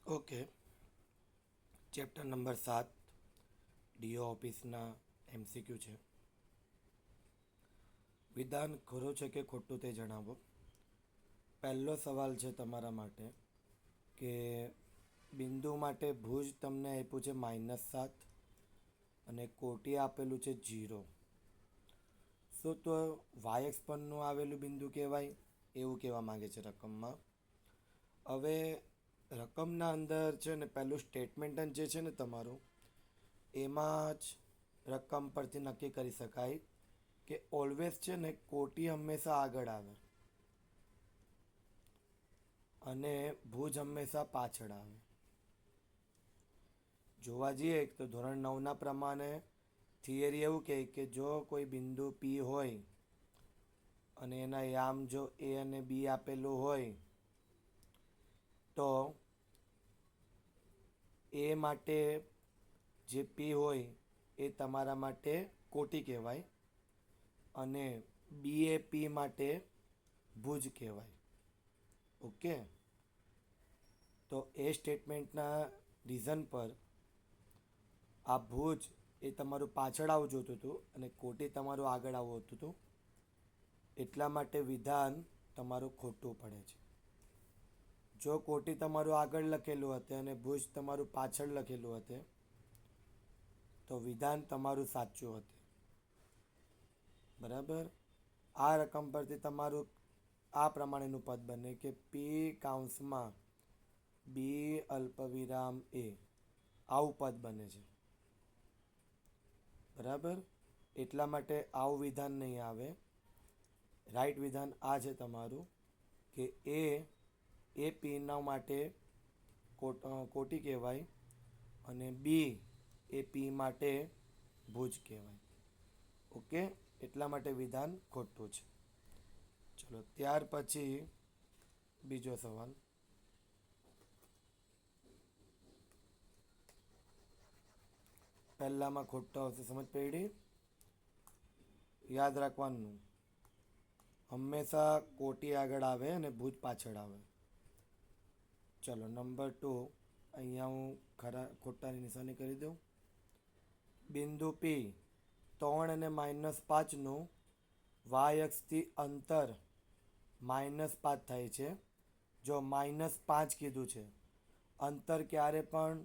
Okay. Chapter number 7 do ઓફિસના MCQ છે. વિધાન ખરું છે કે ખોટું તે જણાવો. પહેલો સવાલ છે તમારા માટે કે બિંદુ માટે ભુજ તમને આપ્યું છે -7 અને કોટી આપેલું છે 0. શું તો વાયએક્સ પરનું આવેલું બિંદુ કહેવાય એવું કહેવા માંગે છે રકમમાં. હવે રકમના અંદર છે ને પહેલું સ્ટેટમેન્ટ જે છે ને તમારું, એમાં જ રકમ પરથી નક્કી કરી શકાય કે ઓલવેઝ છે ને કોટી હંમેશા આગળ આવે અને ભુજ હંમેશા પાછળ આવે. જોવા જઈએ તો ધોરણ 9ના પ્રમાણે થિયરી એવું કહે કે જો કોઈ બિંદુ P હોય અને એના યામ જો A અને B આપેલું હોય તો એ માટે જે P હોય એ તમારા માટે કોટી કહેવાય અને બી એ P માટે ભુજ કહેવાય. ઓકે. તો એ સ્ટેટમેન્ટના રીઝન પર આ ભુજ એ તમારું પાછળ આવવું જોતું હતું અને કોટી તમારું આગળ આવવું હોતું હતું. એટલા માટે વિધાન તમારું ખોટું પડે છે. જો કોટી તમારું આગળ લખેલું હતે અને ભુજ તમારું પાછળ લખેલું હતે તો વિધાન તમારું સાચું હતું. બરાબર. આ રકમ પરથી તમારું આ પ્રમાણેનું પદ બને કે પી કાઉન્સમાં બી અલ્પવિરામ એ, આવું પદ બને છે. બરાબર. એટલા માટે આવું વિધાન નહીં આવે. રાઈટ વિધાન આ છે તમારું કે એ પીના માટે કોટી કહેવાય અને બી એ પી માટે ભુજ કહેવાય. ઓકે. એટલા માટે વિધાન ખોટું છે. ચલો ત્યાર પછી બીજો સવાલ. પહેલામાં ખોટો આવશે, સમજ પડી? યાદ રાખવાનું, હંમેશા કોટી આગળ આવે અને ભુજ પાછળ આવે. ચલો નંબર 2, અહીંયા હું ખોટાની નિશાની કરી દઉં. બિંદુ P 3 અને -5નું વાય અક્ષથી અંતર -5 થાય છે. જો -5 કીધું છે, અંતર ક્યારે પણ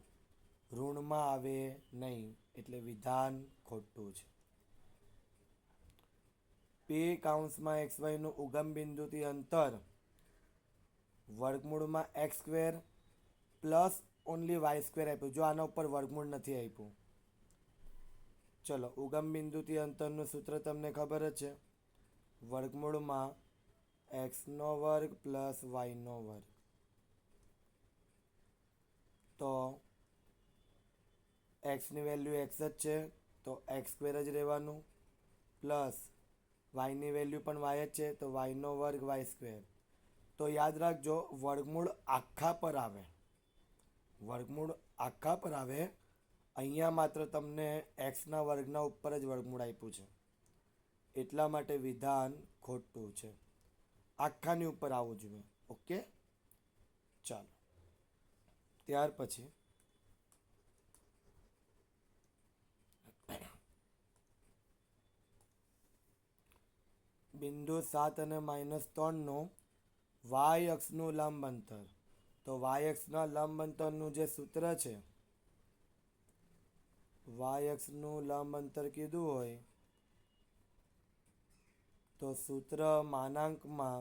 ઋણમાં આવે નહીં, એટલે વિધાન ખોટું છે. P કાઉન્સમાં XYનું ઉગમ બિંદુથી અંતર વર્ગમૂળમાં x² પ્લસ ઓનલી y² આપ્યું. જો આના ઉપર વર્ગમૂળ નથી આપ્યું. ચલો ઉગમ બિંદુથી અંતરનું સૂત્ર તમને ખબર જ છે, વર્ગમૂળમાં x² પ્લસ y². તો એક્સની વેલ્યુ એક્સ જ છે તો x² જ રહેવાનું, પ્લસ વાયની વેલ્યુ પણ વાય જ છે તો y², y². તો યાદ રાખજો, વર્ગમૂળ આખા પર આવે, વર્ગમૂળ આખા પર આવે. અહીંયા માત્ર તમને એક્સના વર્ગના ઉપર જ વર્ગમૂળ આપ્યું છે, એટલા માટે વિધાન ખોટું છે. આખાની ઉપર આવવું જોઈએ. ઓકે. ચાલો ત્યાર પછી બિંદુ 7 અને -3નું વાય અક્ષનું લંબ અંતર. તો વાય અક્ષના લંબ અંતરનું જે સૂત્ર છે, વાય અક્ષનું લંબ અંતર કીધું હોય તો સૂત્ર માનાંકમાં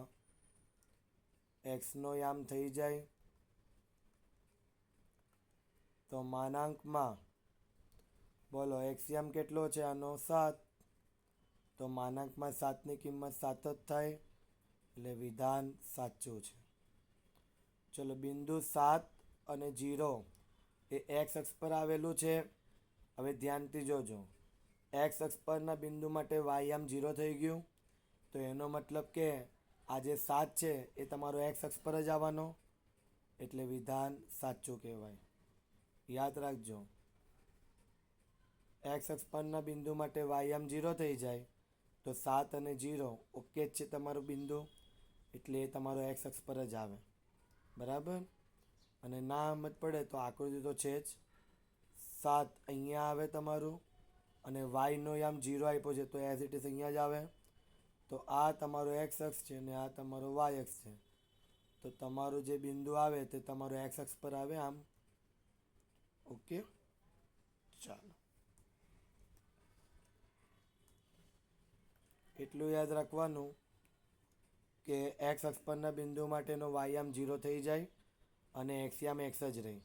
એક્સનો યામ થઈ જાય તો માનાંકમાં બોલો એક્સ યામ કેટલો છે આનો 7, તો માનાંકમાં 7ની કિંમત 7 જ થાય, એટલે વિધાન સાચું છે. ચલો બિંદુ 7 અને 0 એ એક્સ અક્ષ પર આવેલું છે. હવે ધ્યાનથી જોજો, એક્સ અક્ષ પરના બિંદુ માટે વાય યામ 0 થઈ ગયું. તો એનો મતલબ કે આ જે 7 છે એ તમારો એક્સ અક્ષ પર જ આવવાનો, એટલે વિધાન સાચું કહેવાય. યાદ રાખજો, એક્સ અક્ષ પરના બિંદુ માટે વાય યામ 0 થઈ જાય તો 7 અને 0 ઓકે જ છે તમારું બિંદુ, એટલે એ તમારો એક્સ અક્ષ પર જ આવે. બરાબર. અને ના સમજ પડે તો આકૃતિ તો છે જ. 7 અહીંયા આવે તમારું, અને વાયનો આમ 0 આપ્યો છે તો એઝ ઇટ ઇઝ અહીંયા જ આવે. તો આ તમારો એક્સ અક્ષ છે અને આ તમારો વાય અક્ષ છે. તો તમારું જે બિંદુ આવે તે તમારો એક્સ અક્ષ પર આવે આમ. ઓકે, ચાલો એટલું યાદ રાખવાનું કે એક્સ અક્ષ પરના બિંદુ માટેનો વાય આમ 0 થઈ જાય અને એક્સ આમ એક્સ જ રહે.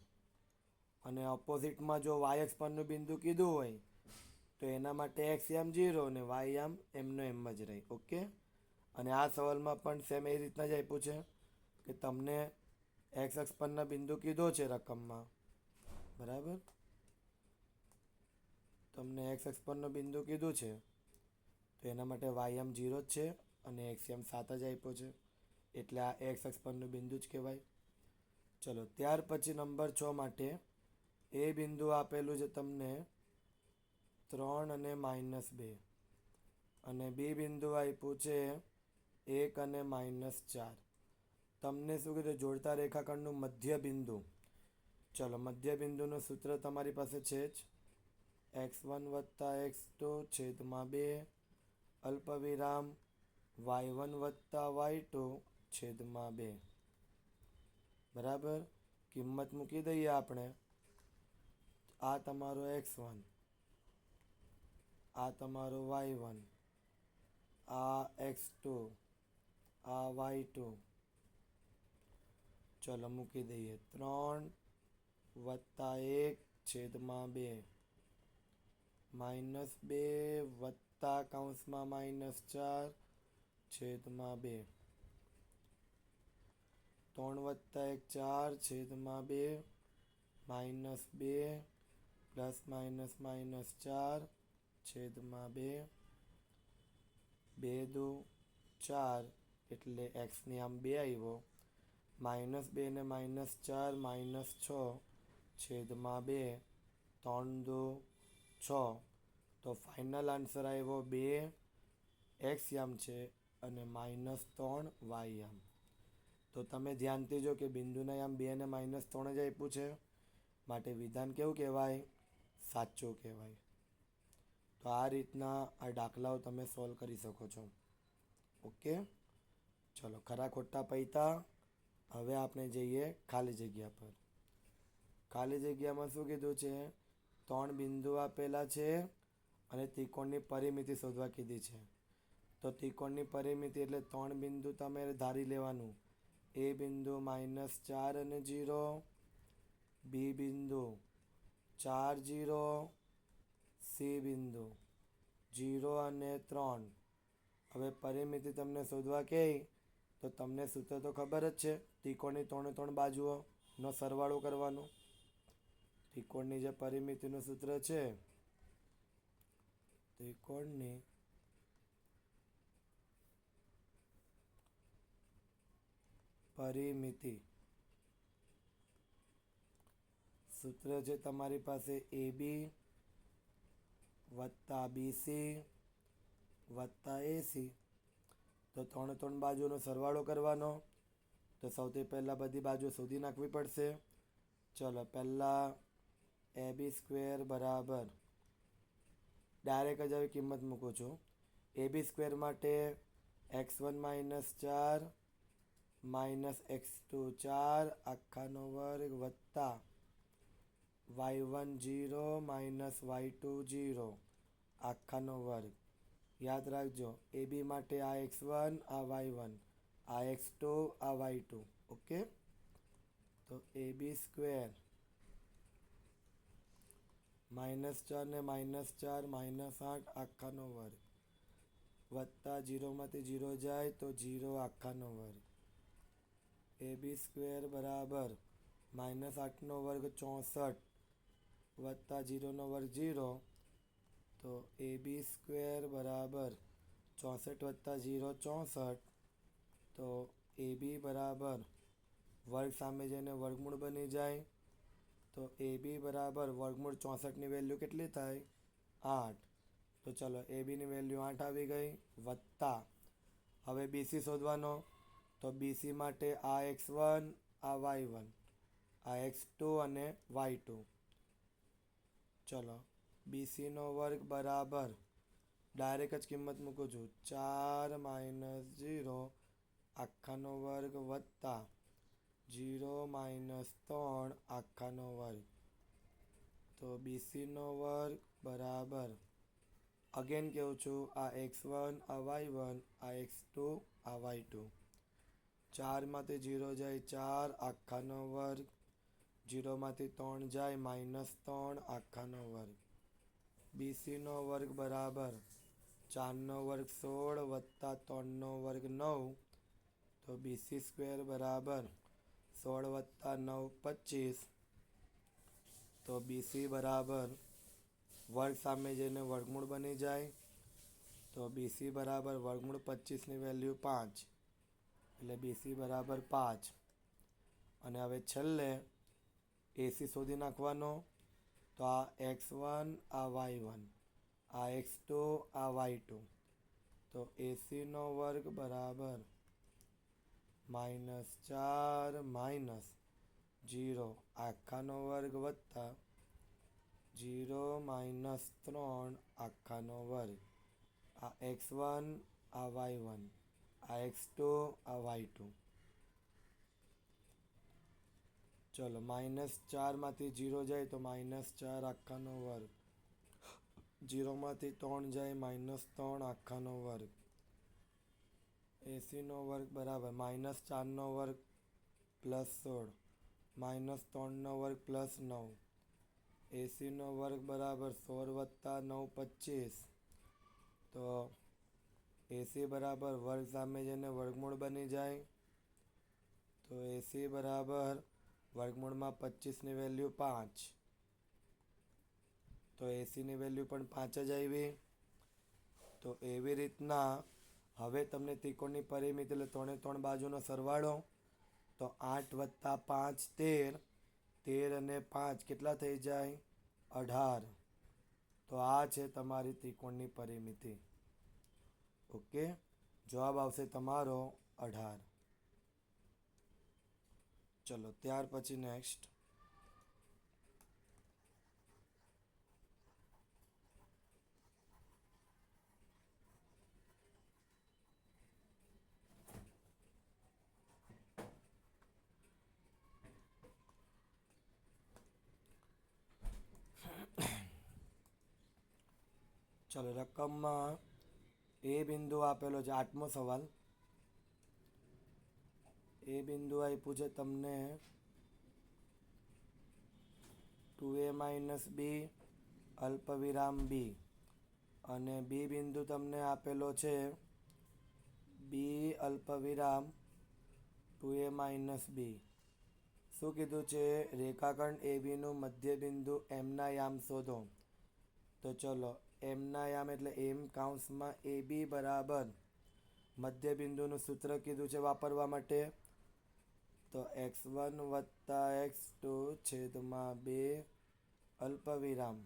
અને ઓપોઝિટમાં જો વાય અક્ષ પરનું બિંદુ કીધું હોય તો એના માટે એક્સ આમ 0 અને વાય આમ એમનો એમ જ રહે. ઓકે, અને આ સવાલમાં પણ સેમ એ રીતના જ આપ્યું છે કે તમને એક્સ અક્ષ પરના બિંદુ કીધો છે રકમમાં, બરાબર. તમને એક્સ અક્ષ પરનો બિંદુ કીધું છે તો એના માટે વાય આમ 0 જ છે અને એક્સ આમ 7 જ આપ્યો છે, એટલે આ એક્સ અક્ષ પરનું બિંદુ જ કહેવાય. ચલો, ત્યાર પછી નંબર 6 માટે એ બિંદુ આપેલું છે તમને 3 અને -2, અને બી બિંદુ આપ્યું છે 1 અને -4. તમને શું કીધું? જોડતા રેખાખંડનું મધ્ય બિંદુ. ચલો, મધ્ય બિંદુનું સૂત્ર તમારી પાસે છે જ, x1 + x2 છેદમાં 2 અલ્પવિરામ y1 + y2 છેદમાં 2. બરાબર, કિંમત મૂકી દઈએ આપણે. આ તમારો x1, આ તમારો y1, આ x2, આ y2. ચલો મૂકી દઈએ. 3 + 1 છેદમાં 2 -2 વત્તા -4 છેદમાં 2. 3 + 1 4 છેદમાં 2 -2 ± -4 છેદમાં 2. 2 દુ 4 એટલે એક્સની આમ 2 આવ્યો. -2 ને -4 -6 છેદમાં 2. 3 દુ 6. તો ફાઇનલ આન્સર આવ્યો 2 એક્સ યામ છે અને -3 વાય યામ. તો તમે ધ્યાનથી જો કે બિંદુના યામ 2 અને -3 જ આપ્યું છે, માટે વિધાન કેવું કહેવાય? સાચું કહેવાય. તો આ રીતના આ દાખલાઓ તમે સોલ્વ કરી શકો છો. ઓકે, ચલો ખરા ખોટા પૈતા. હવે આપણે જઈએ ખાલી જગ્યા પર. ખાલી જગ્યામાં શું કીધું છે? 3 બિંદુ આપેલા છે અને ત્રિકોણની પરિમિતિ શોધવા કીધી છે. તો ત્રિકોણની પરિમિતિ એટલે 3 બિંદુ તમે ધારી લેવાનું. એ બિંદુ -4 અને 0, બી બિંદુ 4 0, સી બિંદુ 0 અને 3. હવે પરિમિતિ તમને શોધવા કહે તો તમને સૂત્ર તો ખબર જ છે, ત્રિકોણની 3 બાજુઓનો સરવાળો કરવાનો. ત્રિકોણની જે પરિમિતિનું સૂત્ર છે, ત્રિકોણની પરિમિતિ સૂત્ર છે તમારી પાસે AB + BC + AC. તો 3 બાજુનો સરવાળો કરવાનો. તો સૌથી પહેલાં બધી બાજુ શોધી નાખવી પડશે. ચલો, પહેલાં AB² બરાબર, ડાયરેક્ટ જ હવે કિંમત મૂકું છું. AB² માટે x1 - 4 -x2 4 આખાનો વર્ગ વત્તા y1 0 -y2 0 આખાનો વર્ગ. યાદ રાખજો, AB માટે આ x1, આ y1, આ x2, આ y2. ઓકે, તો AB² -4 ને -4 -8 આખાનો વર્ગ વત્તા 0 માંથી 0 જાય તો 0 આખાનો વર્ગ. AB² બરાબર -8નો વર્ગ 64 વત્તા 0નો વર્ગ 0. તો AB² બરાબર 64 વત્તા 0 64. તો AB બરાબર વર્ગ સામે જઈને વર્ગમૂળ બની જાય. તો AB બરાબર વર્ગમૂળ 64ની વેલ્યુ કેટલી થાય? 8. તો ચલો, ABની વેલ્યુ 8 આવી ગઈ. વત્તા હવે BC શોધવાનો. તો BC માટે આ x1, આ y1, આ x2 અને y2. ચલો BCનો વર્ગ બરાબર ડાયરેક્ટ જ કિંમત મૂકું છું 4 - 0 આખાનો વર્ગ વત્તા 0 - 3 આખાનો વર્ગ. તો BCનો વર્ગ બરાબર અગેન કહું છું આ x1 આ y1 આ x2 આ y2. 4માંથી 0 જાય 4 આખાનો વર્ગ, 0માંથી 3 જાય -3 આખાનો વર્ગ. BCનો વર્ગ બરાબર 4નો વર્ગ 16 વત્તા 3નો વર્ગ 9. તો BC સ્ક્વેર બરાબર 16 વત્તા 9 25. તો BC બરાબર વર્ગ સામે જઈને વર્ગમૂળ બની જાય. તો BC બરાબર વર્ગમૂળ 25ની વેલ્યુ 5, એટલે BC બરાબર 5. અને હવે છેલ્લે AC શોધી નાખવાનો. તો આ x1 આ y1 આ x2 આ y2. તો ACનો વર્ગ બરાબર -4 - 0 આખાનો વર્ગ વત્તા 0 - 3 આખાનો વર્ગ. આ x1 આ y1 આ x2 આ y2. ચલો -4માંથી 0 જાય તો -4 આખાનો વર્ગ, 0માંથી 3 જાય -3 આખાનો વર્ગ. ACનો વર્ગ બરાબર -4નો વર્ગ +16 -3નો વર્ગ +9. ACનો વર્ગ બરાબર 16 વત્તા 9 25. તો AC બરાબર વર્ગ સામે જઈને વર્ગમૂળ બની જાય. તો AC બરાબર વર્ગમૂળમાં 25ની વેલ્યુ 5. તો ACની વેલ્યુ પણ 5 જ આવી. તો એવી રીતના હવે તમને ત્રિકોણની પરિમિતિ એટલે 3 3 બાજુનો સરવાળો. તો 8 વત્તા 5 13. 13 અને 5 કેટલા થઈ જાય? 18. તો આ છે તમારી ત્રિકોણની પરિમિતિ. ઓકે, જવાબ આવશે તમારો 18. ચલો ત્યાર પછી નેક્સ્ટ ચલો રકમમાં એ બિંદુ આપેલો છે. 8મો સવાલ. એ બિંદુ આપ્યું છે તમને 2a - b અલ્પવિરામ b, અને બી બિંદુ તમને આપેલો છે b અલ્પવિરામ 2a - b. શું કીધું છે? રેખાખંડ ABનું મધ્ય બિંદુ એમના યામ શોધો. તો ચલો એમના યામ એટલે એમ કૌંસમાં AB બરાબર મધ્ય બિંદુનું સૂત્ર કીધું છે વાપરવા માટે. તો x1 વત્તા x2 છેદમાં 2 અલ્પવિરામ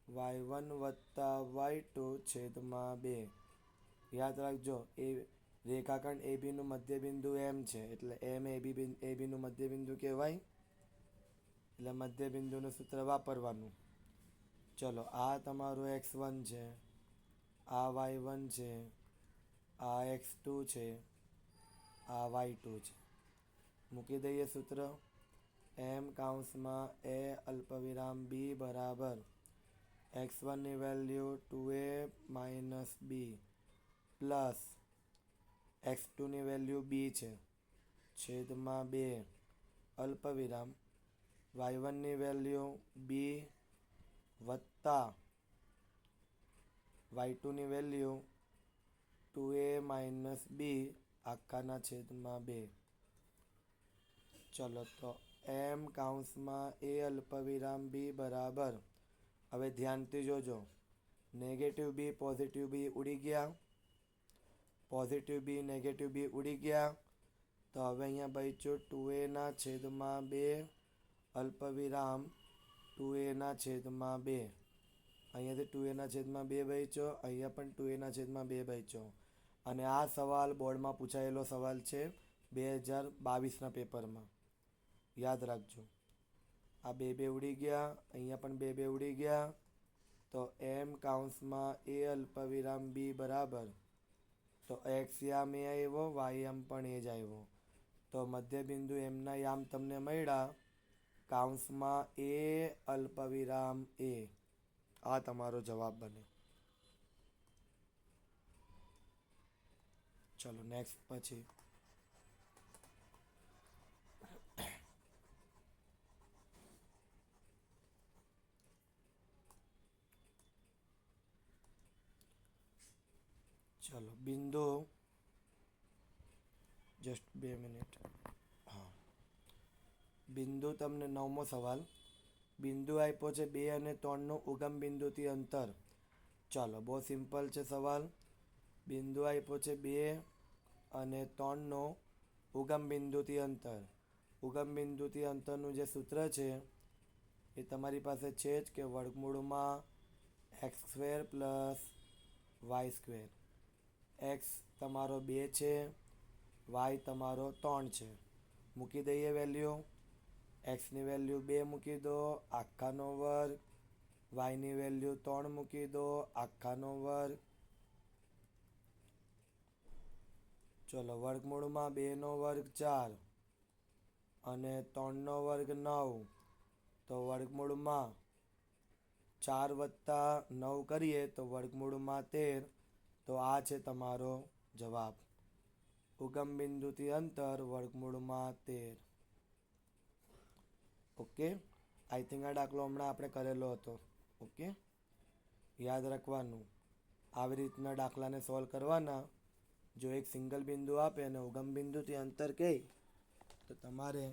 y1 વત્તા y2 છેદમાં 2. યાદ રાખજો એ રેખાખંડ ABનું મધ્ય બિંદુ એમ છે એટલે એમ ABનું મધ્ય બિંદુ કહેવાય. એટલે મધ્ય બિંદુનું સૂત્ર વાપરવાનું. ચલો આ તમારું x1 છે, આ y1 છે, આ x2 છે, આ y2 છે. મૂકી દઈએ સૂત્ર. એમ કૌંસમાં a અલ્પવિરામ b બરાબર x1ની વેલ્યુ 2a - b પ્લસ x2ની વેલ્યુ b છે છેદમાં 2 અલ્પવિરામ y1ની વેલ્યુ b વત્તા y2ની વેલ્યુ 2a - b આખાના છેદમાં 2. ચલો તો એમ કૌંસમાં a અલ્પવિરામ b બરાબર, હવે ધ્યાનથી જોજો, નેગેટિવ b પોઝિટિવ b ઉડી ગયા, પોઝિટિવ b નેગેટિવ b ઉડી ગયા. તો હવે અહીંયા બચ્યું 2a ના છેદમાં 2 અલ્પવિરામ 2a ના છેદમાં 2. અહીંયાથી 2a ના છેદમાં 2 બચ્યો, અહીંયા પણ 2a ના છેદમાં 2 બચ્યો. અને આ સવાલ બોર્ડમાં પૂછાયેલો સવાલ છે 2022ના પેપરમાં. યાદ રાખજો. આ બે ઉડી ગયા, અહીંયા પણ બે ઉડી ગયા. તો એમ કાઉન્સમાં એ અલ્પવિરામ બી બરાબર, તો એક્સ યામ એ આવ્યો, વાય યામ પણ એ જ આવ્યો. તો મધ્યબિંદુ એમના યામ તમને મળ્યા કાઉન્સમાં એ અલ્પવિરામ એ. આ તમારો જવાબ બને. ચલો નેક્સ્ટ પછી ચલો બિંદુ, જસ્ટ 2 મિનિટ. હા, બિંદુ તમને 9મો સવાલ. બિંદુ આપ્યો છે 2 અને 3નું ઉગમ બિંદુથી અંતર. ચાલો બહુ સિમ્પલ છે સવાલ. બિંદુ આપ્યો છે 2 અને 3નું ઉગમ બિંદુથી અંતર. ઉગમ બિંદુથી અંતરનું જે સૂત્ર છે એ તમારી પાસે છે જ, કે વર્ગમૂળમાં x² પ્લસ y². એક્સ તમારો 2 છે, વાય તમારો 3 છે. મૂકી દઈએ વેલ્યુ. એક્સની વેલ્યુ 2 મૂકી દો, આખાનો વર્ગ. વાયની વેલ્યુ 3 મૂકી દો, આખાનો વર્ગ. ચલો વર્ગમૂળમાં 2નો વર્ગ 4 અને 3નો વર્ગ 9. તો વર્ગમૂળમાં 4 વત્તા 9 કરીએ તો વર્ગમૂળમાં 13. તો આ છે તમારો જવાબ. ઉગમ બિંદુથી અંતર વર્ગમૂળમાં 13. ઓકે, આઈ થિંક આ દાખલો હમણાં આપણે કરેલો હતો. ઓકે, યાદ રાખવાનું, આવી રીતના દાખલાને સોલ્વ કરવાના. જો એક સિંગલ બિંદુ આપે અને ઉગમ બિંદુથી અંતર કહે તો તમારે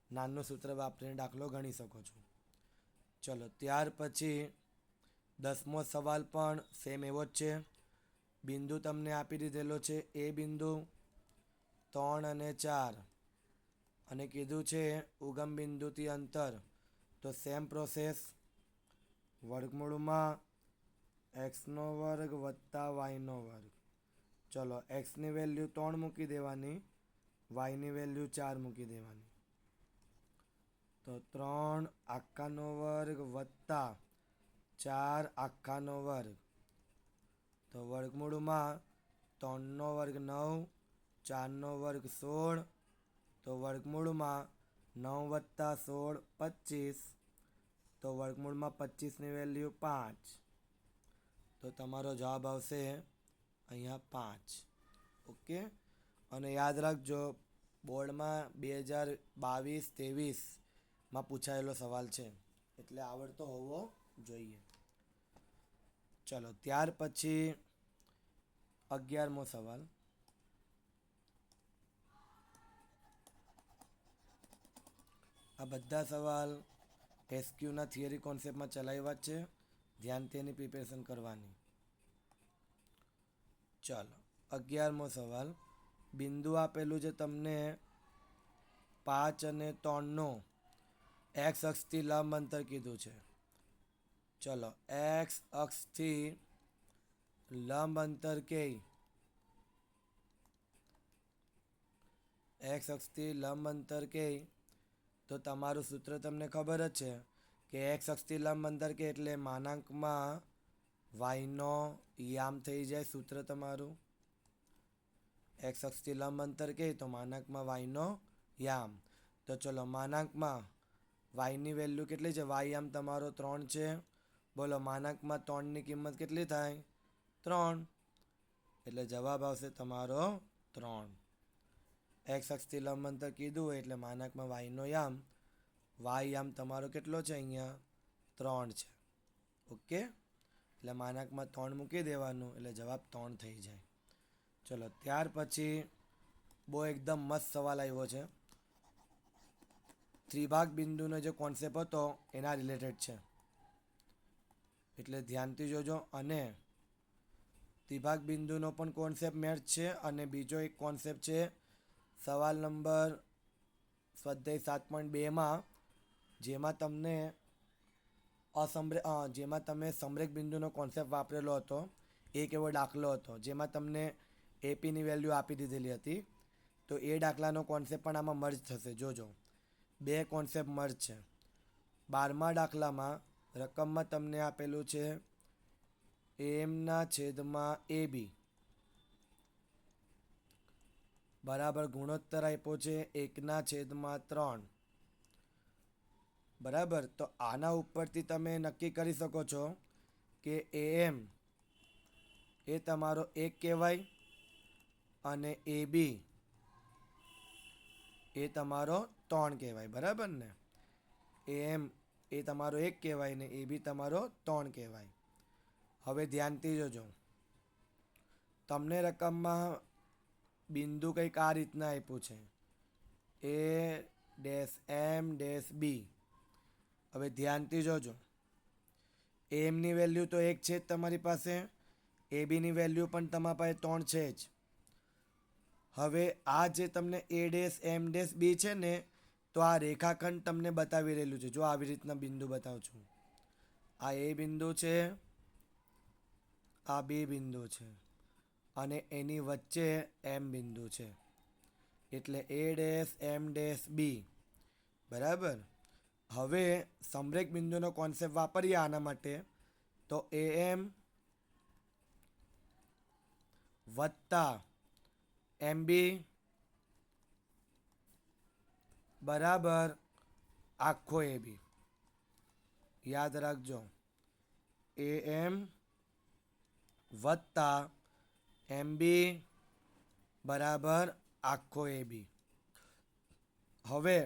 નાનું સૂત્ર વાપરીને દાખલો ગણી શકો છો. ચલો ત્યાર પછી 10મો સવાલ પણ સેમ એવો જ છે. બિંદુ તમને આપી દીધેલો છે એ બિંદુ 3 અને 4 અને કીધું છે ઉગમ બિંદુથી અંતર. તો સેમ પ્રોસેસ, વર્ગમૂળમાં એક્સનો વર્ગ વત્તા વાયનો વર્ગ. ચલો એક્સની વેલ્યુ 3 મૂકી દેવાની, વાયની વેલ્યુ 4 મૂકી દેવાની. તો 3 આખાનો વર્ગ વત્તા 4 આખાનો વર્ગ. તો વર્ગમૂળમાં 3નો વર્ગ 9, 4નો વર્ગ 16. તો વર્ગમૂળમાં 9 વત્તા 16 25. તો વર્ગમૂળમાં 25ની વેલ્યુ 5. તો તમારો જવાબ આવશે અહીંયા 5. ઓકે, અને યાદ રાખજો બોર્ડમાં 2022-23માં પૂછાયેલો સવાલ છે, એટલે આવડતો હોવો જોઈએ. ચલો ત્યાર પછી 11મો સવાલ. આ બધા સવાલ એસક્યુના થિયરી કોન્સેપ્ટમાં ચલાવ્યા છે. ધ્યાનથી એની પ્રિપેરેશન કરવાની. ચાલો 11મો સવાલ. બિંદુ આપેલું છે તમને 5 અને 3નું એક્સ અક્ષથી લંબ અંતર કીધું છે. ચલો એક્સ અક્ષથી લંબ અંતર કે એક્સ અક્ષથી લંબ અંતર કે તો તમારું સૂત્ર તમને ખબર જ છે કે એક્સ અક્ષથી લંબ અંતર કે એટલે માનાંકમાં વાયનો યામ થઈ જાય. સૂત્ર તમારું એક્સ અક્ષથી લંબ અંતર કે તો માનાંકમાં વાયનો યામ. તો ચલો માનાંકમાં વાયની વેલ્યુ કેટલી છે? વાય યામ તમારો 3 છે. બોલો માનાંકમાં 3ની કિંમત કેટલી થાય? 3. એટલે જવાબ આવશે તમારો 3. એક્સ અક્ષથી લંબ અંતર કીધું એટલે માનાંકમાં વાયનો યામ. વાય યામ તમારો કેટલો છે? અહીંયા 3 છે. ઓકે, એટલે માનાંકમાં 3 મૂકી દેવાનું એટલે જવાબ 3 થઈ જાય. ચલો ત્યાર પછી બહુ એકદમ મસ્ત સવાલ આવ્યો છે. ત્રિભાગ બિંદુનો જે કોન્સેપ્ટ હતો એના રિલેટેડ છે, એટલે ધ્યાનથી જોજો. અને ત્રિભાગ બિંદુનો પણ કોન્સેપ્ટ મેચ છે. અને બીજો એક કોન્સેપ્ટ છે સવાલ નંબર સ્વાધ્યાય 7.2માં, જેમાં તમે સમરેખ બિંદુનો કોન્સેપ્ટ વાપરેલો હતો. એક એવો દાખલો હતો જેમાં તમને એપીની વેલ્યુ આપી દીધેલી હતી. તો એ દાખલાનો કોન્સેપ્ટ પણ આમાં મર્જ થશે. જોજો, બે કોન્સેપ્ટ મર્જ છે. 12મા દાખલામાં રકમમાં તમને આપેલું છે AM/AB બરાબર ગુણોત્તર આપ્યો છે 1/3 બરાબર. તો આના ઉપરથી તમે નક્કી કરી શકો છો કે AM એ તમારો 1 કહેવાય અને AB એ તમારો 3 કહેવાય. બરાબર ને. AM એ તમારો 1 કહેવાય ને AB તમારો 3 કહેવાય. હવે ધ્યાનથી જોજો, તમને રકમમાં બિંદુ કંઈક આ રીતના આપ્યું છે A-M-B. હવે ધ્યાનથી જોજો, એમની વેલ્યુ તો 1 છે જ તમારી પાસે, ABની વેલ્યુ પણ તમારી પાસે 3 છે જ. હવે આ જે તમને A-M-B છે ને, તો આ રેખાખંડ તમને બતાવી રહેલું છે. જો આવી રીતના બિંદુ બતાવું છું, આ A બિંદુ છે, આ B બિંદુ છે અને એની વચ્ચે M બિંદુ છે, એટલે A-M-B. બરાબર. હવે સમરેખ બિંદુનો કોન્સેપ્ટ વાપરીએ આના માટે, તો AM વત્તા MB બરાબર આખો AB. યાદ રાખજો, AM વત્તા MB બરાબર આખો AB. હવે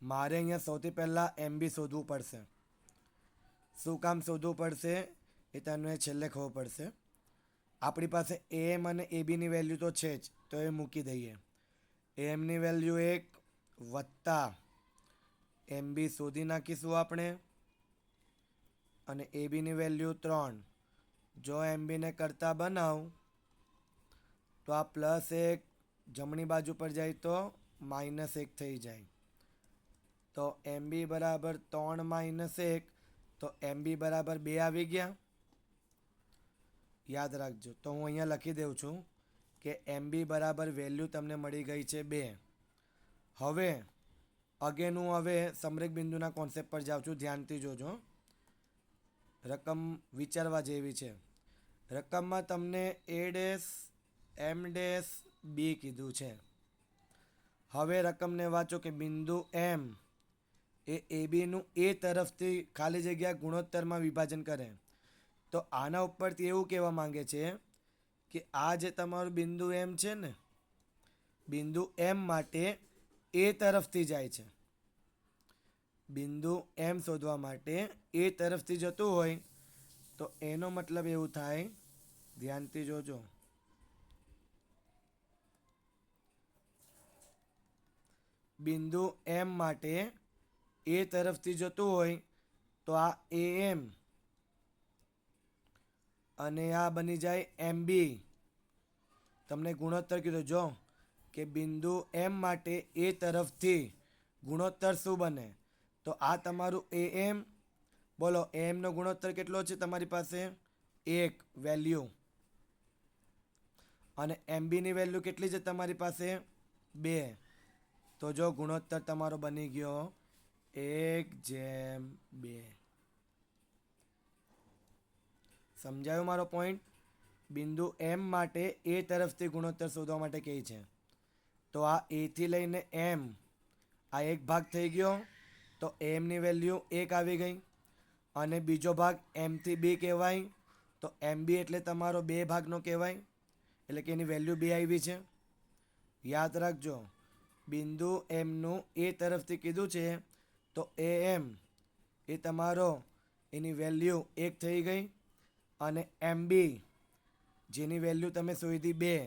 મારે અહીંયા સૌથી પહેલાં MB શોધવું પડશે. શું કામ શોધવું પડશે એ તમને છેલ્લે ખબર પડશે. આપણી પાસે AM અને ABની વેલ્યુ તો છે જ, તો એ મૂકી દઈએ. AMની વેલ્યુ 1 વત્તા MB શોધી નાખીશું આપણે, અને ABની વેલ્યુ 3. જો MBને કરતા બનાવ તો આ +1 જમણી બાજુ પર જાય તો -1 થઈ જાય. તો MB બરાબર 3 - 1, તો MB બરાબર 2 આવી ગયા. યાદ રાખજો, તો હું અહીંયા લખી દઉં છું કે MB બરાબર વેલ્યુ તમને મળી ગઈ છે 2. હવે અગેન હું સમરેખ બિંદુના કોન્સેપ્ટ પર જાઉં છું. ધ્યાનથી જોજો, રકમ વિચારવા જેવી છે. રકમમાં તમને A-M-B કીધું છે. હવે રકમને વાંચો કે બિંદુ M એ ABનું A તરફથી ખાલી જગ્યા ગુણોત્તરમાં વિભાજન કરે. તો આના ઉપરથી એવું કહેવા માંગે છે કે આ જે તમારું બિંદુ M છે ને, બિંદુ M માટે A તરફથી જાય છે. બિંદુ M શોધવા માટે A તરફથી જતું હોય તો એનો મતલબ એવું થાય, ધ્યાનથી જોજો, બિંદુ M માટે A તરફથી જતું હોય તો આ AM અને આ બની જાય MB. તમને ગુણોત્તર કીધો જો કે બિંદુ M માટે A તરફથી ગુણોત્તર શું બને, તો આ તમારું AM. બોલો AMનો ગુણોત્તર કેટલો છે તમારી પાસે? 1 વેલ્યુ. અને MBની વેલ્યુ કેટલી છે તમારી પાસે? 2. તો જો ગુણોત્તર તમારો બની ગયો 1/2. સમજાયો મારો પોઈન્ટ? બિંદુ M માટે A તરફથી ગુણોત્તર શોધવા માટે કહે છે. તો આ A થી લઈને M, આ એક ભાગ થઈ ગયો, તો Mની વેલ્યુ 1 આવી ગઈ. અને બીજો ભાગ M થી B કહેવાય, તો MB એટલે તમારો 2 ભાગનો કહેવાય, એટલે કે એની વેલ્યુ 2 આવી છે. યાદ રાખજો, બિંદુ Mનું A તરફથી કીધું છે, તો AM એ તમારો એની વેલ્યુ 1 થઈ ગઈ. અને MB જેની વેલ્યુ તમે શોધી 2,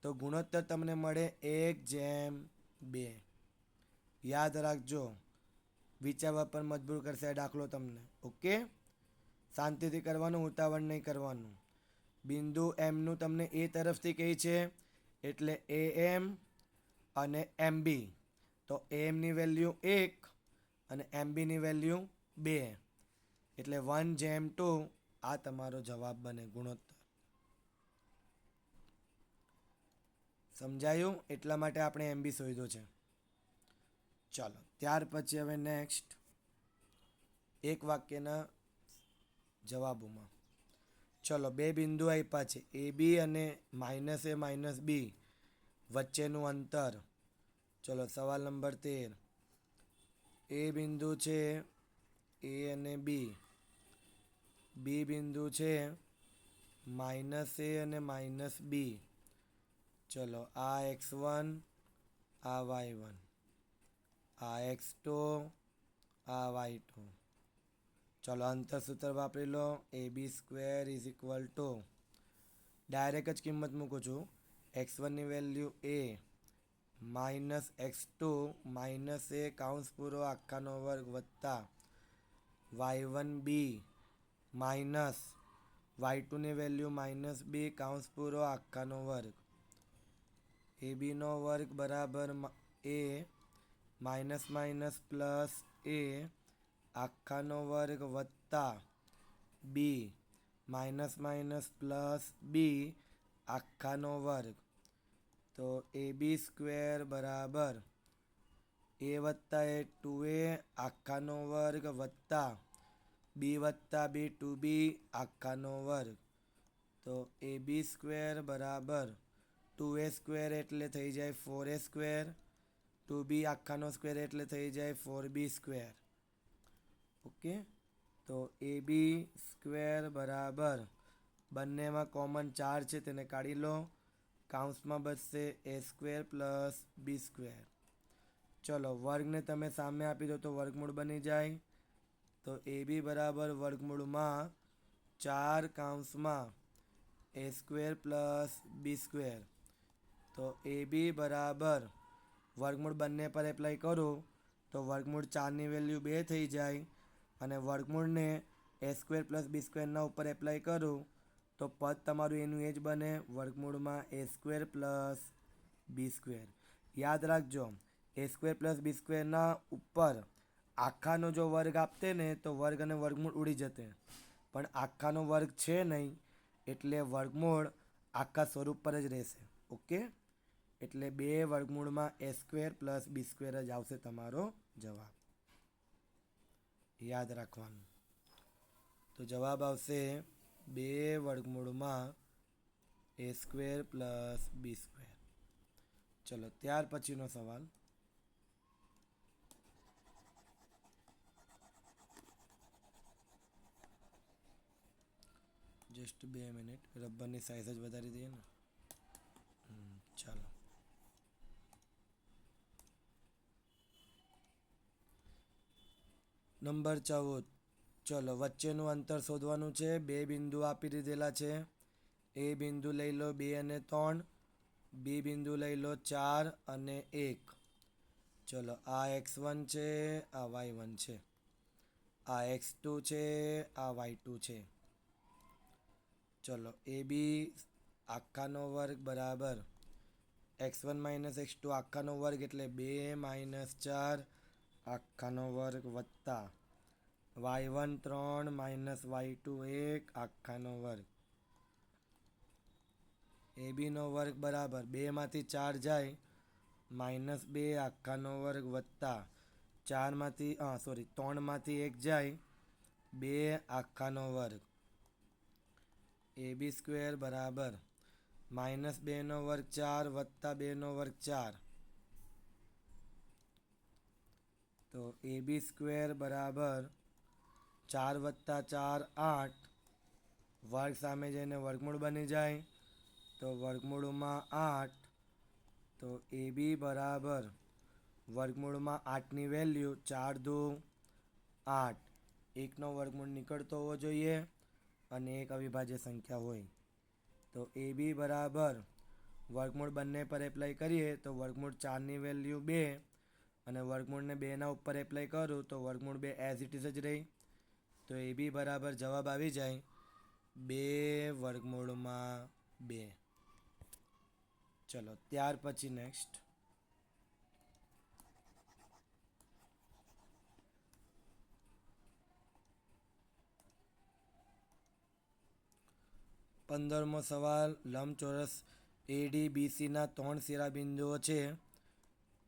તો ગુણોત્તર તમને મળે 1/2. યાદ રાખજો, વિચારવા પર મજબૂર કરશે આ દાખલો તમને. ઓકે, શાંતિથી કરવાનું, ઉતાવળ નહીં કરવાનું. બિંદુ Mનું તમને A તરફથી કહે છે એટલે AM અને MB. તો AMની વેલ્યુ 1 અને MBની વેલ્યુ 2, એટલે 1/2 આ તમારો જવાબ બને ગુણોત્તર. સમજાયું? એટલા માટે આપણે MB શોધ્યો છે. ચાલો ત્યાર પછી હવે નેક્સ્ટ એક વાક્યના જવાબોમાં. ચલો, બે બિંદુ આપ્યા છે એ બી અને -a - બી વચ્ચેનું અંતર. ચલો, સવાલ નંબર 13. એ બિંદુ છે એ અને બી બિંદુ છે -a અને -b. ચલો, આ x1 આ y1, આ x2 આ y2. ચલો, અંતર સૂત્ર વાપરી લો. AB² ડાયરેક્ટ જ કિંમત મૂકું છું. x1ની વેલ્યુ a -x2 -a કૌંસ પૂરો આખાનો વર્ગ વત્તા y1b માઇનસ y2ની વેલ્યુ -b કૌંસ પૂરો આખાનો વર્ગ. abનો વર્ગ બરાબર a minus minus plus a આખાનો વર્ગ વત્તા બી માઇનસ માઇનસ પ્લસ બી આખાનો વર્ગ. તો AB² બરાબર a વત્તા a 2a આખાનો વર્ગ વત્તા b વત્તા b 2b આખાનો વર્ગ. તો AB² બરાબર 2a² એટલે થઈ જાય 4a², 2b આખાનો સ્ક્વેર એટલે થઈ જાય 4b². ઓકે, તો AB² બરાબર બંનેમાં કોમન 4 છે તેને કાઢી લો. કૌંસમાં બચશે a² પ્લસ b². ચલો, વર્ગને તમે સામે આપી દો તો વર્ગમૂળ બની જાય. તો AB બરાબર વર્ગમૂળમાં 4 કૌંસમાં a² પ્લસ b². તો AB બરાબર વર્ગમૂળ બંને પર એપ્લાય કરું તો વર્ગમૂળ 4ની વેલ્યુ 2 થઈ જાય અને વર્ગમૂળને a² પ્લસ b²ના ઉપર એપ્લાય કરું તો પદ તમારું એનું એ જ બને, વર્ગમૂળમાં a² પ્લસ b². યાદ રાખજો, a² પ્લસ b²ના ઉપર આખાનો જો વર્ગ આપતે ને તો વર્ગ અને વર્ગમૂળ ઉડી જતે, પણ આખાનો વર્ગ છે નહીં એટલે વર્ગમૂળ આખા સ્વરૂપ પર જ રહેશે. ઓકે, એટલે 2 વર્ગમૂળમાં a² પ્લસ b² જ આવશે તમારો જવાબ. યાદ રાખવાનું. તો જવાબ આવશે 2 વર્ગમૂળમાં a² પ્લસ b². ચલો, ત્યાર પછીનો સવાલ. જસ્ટ 2 મિનિટ, રબરની સાઇઝ જ વધારી દઈએ ને. ચાલો, નંબર 14. ચલો, વચ્ચેનું અંતર શોધવાનું છે. બે બિંદુ આપી દીધેલા છે. એ બિંદુ લઈ લો 2 અને 3, બી બિંદુ લઈ લો 4 અને 1. ચલો, આ x1 છે, આ y1 છે, આ x2 છે, આ y2 છે. ચલો, AB આખાનો વર્ગ બરાબર x1 માઇનસ x2 આખાનો વર્ગ એટલે 2 - 4 આખાનો વર્ગ વત્તા y1 3 માઇનસ y2 1 આખાનો વર્ગ. ABનો વર્ગ બરાબર 2માંથી 4 જાય -2 આખાનો વર્ગ વત્તા 3માંથી 1 જાય 2 આખાનો વર્ગ. AB² બરાબર -2નો વર્ગ 4 વત્તા 2નો વર્ગ 4. તો AB² બરાબર 4 વત્તા 4 8. વર્ગ સામે જઈને વર્ગમૂળ બની જાય તો વર્ગમૂળમાં 8. તો AB બરાબર વર્ગમૂળમાં 8ની વેલ્યુ 4 દુ 8. 1નો વર્ગમૂળ નીકળતો હોવો જોઈએ અને એક અવિભાજ્ય સંખ્યા હોય. તો AB બરાબર વર્ગમૂળ બંને પર એપ્લાય કરીએ તો વર્ગમૂળ 4ની વેલ્યુ 2 અને વર્ગમૂળને 2ના ઉપર એપ્લાય કરું તો વર્ગમૂળ 2 એઝ ઇટ ઇઝ જ રહી. તો AB બરાબર જવાબ આવી જાય 2 વર્ગમૂળમાં 2. ચલો, ત્યાર પછી નેક્સ્ટ. પંદરમો સવાલ. લંબચોરસ ADBCના 3 શિરોબિંદુઓ છે.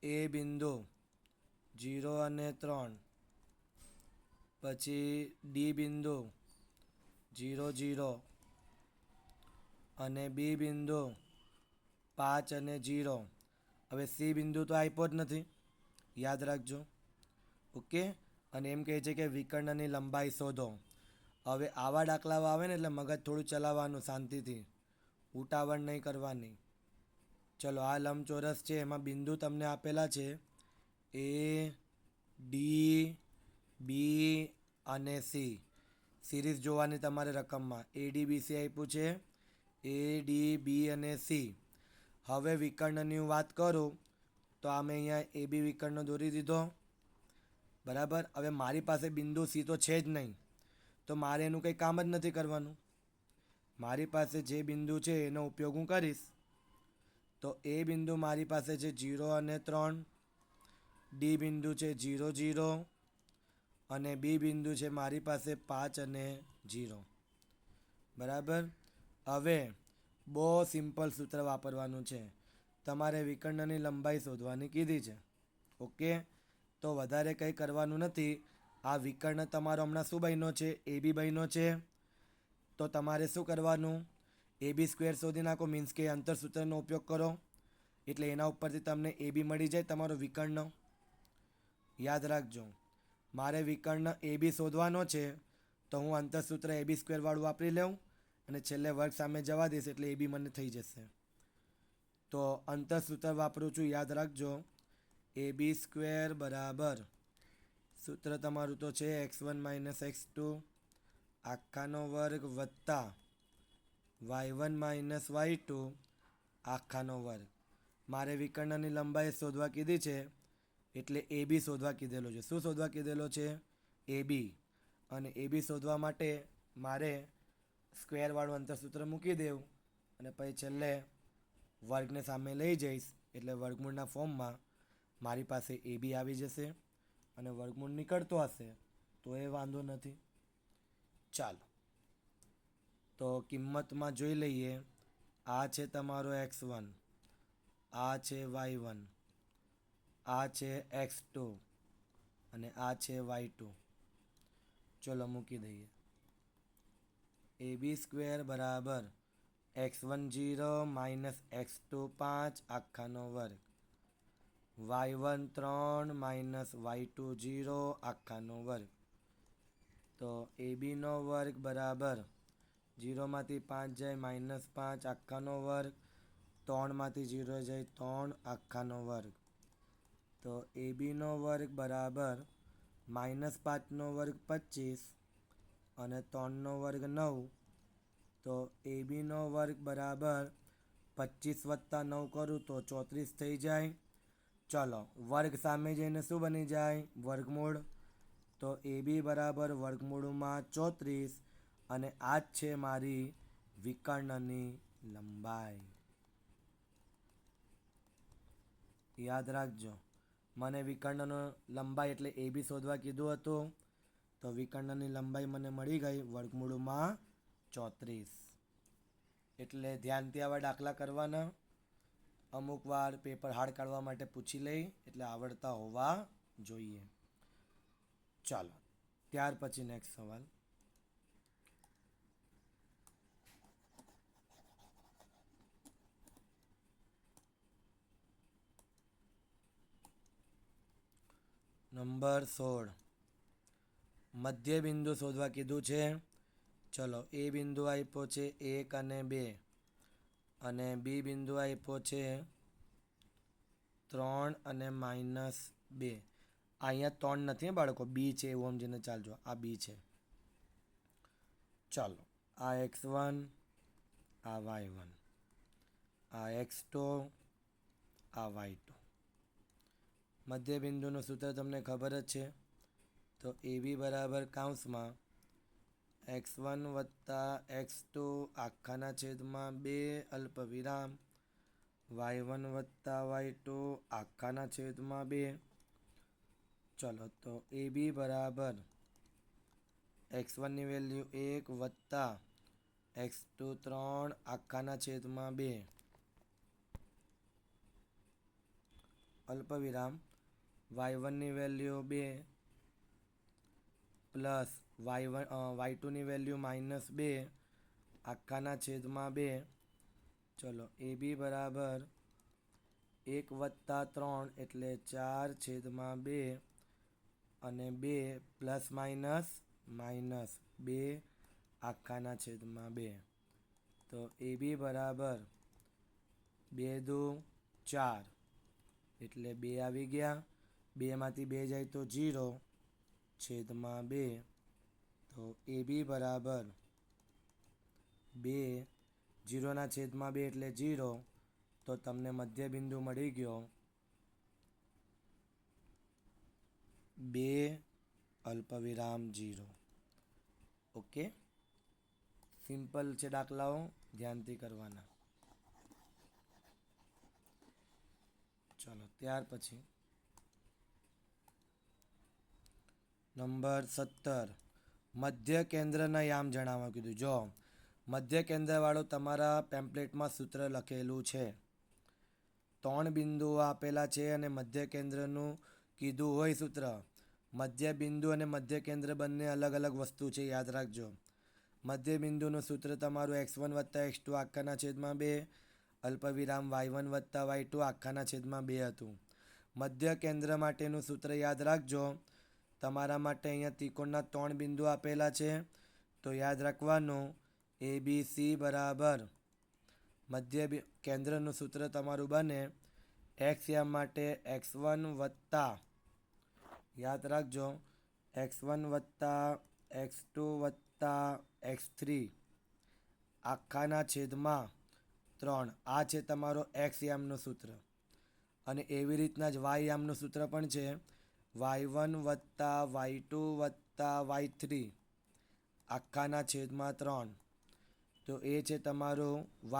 એ બિંદુ 0 અને 3 પછી ડી બિંદુ 0 0 અને બી બિંદુ 5 અને 0. હવે સી બિંદુ તો આપ્યો જ નથી, યાદ રાખજો. ઓકે. અને એમ કહે છે કે વિકર્ણની લંબાઈ શોધો. હવે આવા દાખલાઓ આવે ને એટલે મગજ થોડું ચલાવવાનું શાંતિથી, ઉતાવળ નહીં કરવાની. ચલો, આ લંબચોરસ છે, એમાં બિંદુ તમને આપેલા છે એ, ડી, બી અને સી. સિરીઝ જોવાની તમારે રકમમાં. ADBC આપ્યું છે, ADB અને સી. હવે વિકર્ણની હું વાત કરું તો આ મેં અહીંયા AB વિકર્ણ દોરી દીધો, બરાબર. હવે મારી પાસે બિંદુ સી તો છે જ નહીં, તો મારે એનું કંઈ કામ જ નથી કરવાનું. મારી પાસે જે બિંદુ છે એનો ઉપયોગ હું કરીશ. તો એ બિંદુ મારી પાસે છે 0 અને 3, ડી બિંદુ છે 0 0 અને બી બિંદુ છે મારી પાસે 5 અને 0, બરાબર. હવે બહુ સિમ્પલ સૂત્ર વાપરવાનું છે. તમારે વિકર્ણની લંબાઈ શોધવાની કીધી છે. ઓકે. તો વધારે કંઈ કરવાનું નથી. આ વિકર્ણ તમારો હમણાં શું બન્યો છે? AB બન્યો છે. તો તમારે શું કરવાનું? AB² શોધી નાખો, મીન્સ કે અંતરસૂત્રનો ઉપયોગ કરો, એટલે એના ઉપરથી તમને AB મળી જાય, તમારો વિકર્ણ. યાદ રાખજો, મારે વિકર્ણ AB શોધવાનો છે, તો હું અંતરસૂત્ર AB² વાળું વાપરી લઉં અને છેલ્લે વર્ગ સામે જવા દઈશ એટલે AB મને થઈ જશે. તો અંતરસૂત્ર વાપરું છું, યાદ રાખજો. AB² બરાબર, સૂત્ર તમારું તો છે x1 - x2 આખાનો વર્ગ વત્તા y1 - y2 આખાનો વર્ગ. મારે વિકર્ણની લંબાઈ શોધવા કીધી છે એટલે AB શોધવા કીધેલો છે. શું શોધવા કીધેલો છે? AB. અને AB શોધવા માટે મારે સ્ક્વેરવાળું અંતરસૂત્ર મૂકી દેવું અને પછી છેલ્લે વર્ગને સામે લઈ જઈશ એટલે વર્ગમૂળના ફોર્મમાં મારી પાસે AB આવી જશે અને વર્ગમૂળ નીકળતો હશે તો એ વાંધો નથી. ચાલો, તો કિંમતમાં જોઈ લઈએ. આ છે તમારો x1, આ છે y1, આ છે x2 અને આ છે y2. ચલો મૂકી દઈએ. AB² બરાબર x1 0 - x2 5 આખાનો વર્ગ, y1 3 - y2 0 આખાનો વર્ગ. તો ABનો વર્ગ બરાબર 0માંથી 5 જાય -5 આખાનો વર્ગ, 3માંથી 0 જાય 3 આખાનો વર્ગ. તો ABનો વર્ગ બરાબર -5નો વર્ગ 25 અને 3નો વર્ગ 9. તો ABનો વર્ગ બરાબર 25 + 9 કરું તો 34 થઈ જાય. ચલો, વર્ગ સામે જઈને શું બની જાય? વર્ગમૂળ. તો AB બરાબર વર્ગમૂળમાં 34 અને આ જ છે મારી વિકર્ણની લંબાઈ. યાદ રાખજો, મને વિકર્ણનો લંબાઈ એટલે AB શોધવા કીધું હતું, તો વિકર્ણની લંબાઈ મને મળી ગઈ વર્ગમૂળમાં 34. એટલે ધ્યાનથી આવા દાખલા કરવાના. અમુક વાર પેપર હાર્ડ કાઢવા માટે પૂછી લઈ એટલે આવડતા હોવા જોઈએ. ચાલો, ત્યાર પછી નેક્સ્ટ સવાલ. નંબર 16, મધ્ય બિંદુ શોધવા કીધું છે. ચલો, એ બિંદુ આપ્યો છે 1 અને 2 અને બી બિંદુ આપ્યો છે 3 અને -2. અહીંયા 3 નથી બાળકો, બી છે એવું સમજીને ચાલજો. આ બી છે. ચાલો, આ x1, આ y1, આ x2, આ y2. મધ્ય બિંદુનું સૂત્ર તમને ખબર જ છે. તો AB બરાબર કૌંસમાં x1 + x2 આખાના છેદમાં 2 અલ્પવિરામ y1 + y2 આખાના છેદમાં 2. ચલો, તો AB બરાબર x1ની વેલ્યુ 1 + x2 3 આખાના છેદમાં 2 અલ્પવિરામ y1ની વેલ્યુ 2 પ્લસ y2ની વેલ્યુ -2 આખાના છેદમાં 2. ચલો એ બી બરાબર 1 + 3 એટલે 4/2 અને 2 પ્લસ માઇનસ -2 આખાના છેદમાં 2. તો એ બી બરાબર 2 × 2 = 4 એટલે 2 આવી ગયા. 2માંથી 2 જાય તો 0/2. તો એ બી બરાબર 2 0ના છેદમાં 2 એટલે 0. તો તમને મધ્યબિંદુ મળી ગયો 2 = 0. ઓકે, સિમ્પલ છે દાખલાઓ, ધ્યાનથી કરવાના. ચલો ત્યાર પછી નંબર 17 મધ્ય કેન્દ્રના યામ જણાવવા કીધું. જો મધ્ય કેન્દ્રવાળું તમારા પેમ્પલેટમાં સૂત્ર લખેલું છે. 3 બિંદુઓ આપેલા છે અને મધ્ય કેન્દ્રનું કીધું હોય સૂત્ર. મધ્ય બિંદુ અને મધ્ય કેન્દ્ર બંને અલગ અલગ વસ્તુ છે, યાદ રાખજો. મધ્ય બિંદુનું સૂત્ર તમારું x1 + x2 આખાના છેદમાં 2 અલ્પવિરામ y1 + y2 આખાના છેદમાં 2 હતું. મધ્ય કેન્દ્ર માટેનું સૂત્ર યાદ રાખજો. તમારા માટે અહીંયા ત્રિકોણના 3 બિંદુ આપેલા છે, તો યાદ રાખવાનું ABC બરાબર મધ્ય કેન્દ્રનું સૂત્ર તમારું બને x યામ માટે x1 + યાદ રાખજો x1 + x2 + x3 આખાના છેદમાં 3. આ છે તમારો x યામનું સૂત્ર. અને એવી રીતના જ y યામનું સૂત્ર પણ છે y1 + y2 + y3 આખાના છેદમાં 3. તો એ છે તમારું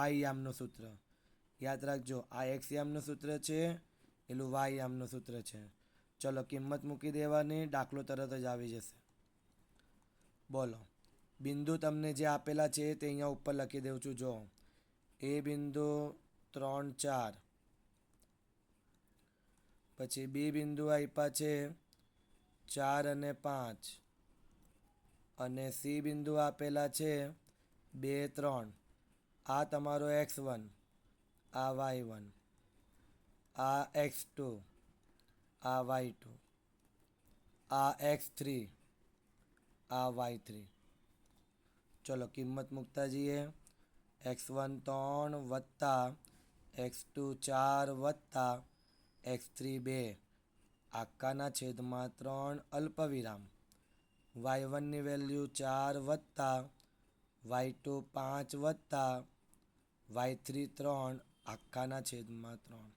y યામનું સૂત્ર. યાદ રાખજો આ x યામનું સૂત્ર છે, એલું y યામનું સૂત્ર છે. ચલો કિંમત મૂકી દેવાની, દાખલો તરત જ આવી જશે. બોલો, બિંદુ તમને જે આપેલા છે તે અહીંયા ઉપર લખી દઉં છું. જો એ બિંદુ 3 4, પછી બી બિંદુ આપ્યા છે 4 અને 5, અને સી બિંદુ આપેલા છે 2 3. આ તમારો x1, આ y1, આ x2, આ y2, આ x3, આ y3. ચલો કિંમત મૂકતા જઈએ. x1 3 + x2 4 + x3 2 આખાના છેદમાં 3 અલ્પવિરામ y1ની વેલ્યુ 4 + y2 5 + y3 3 આખાના છેદમાં 3.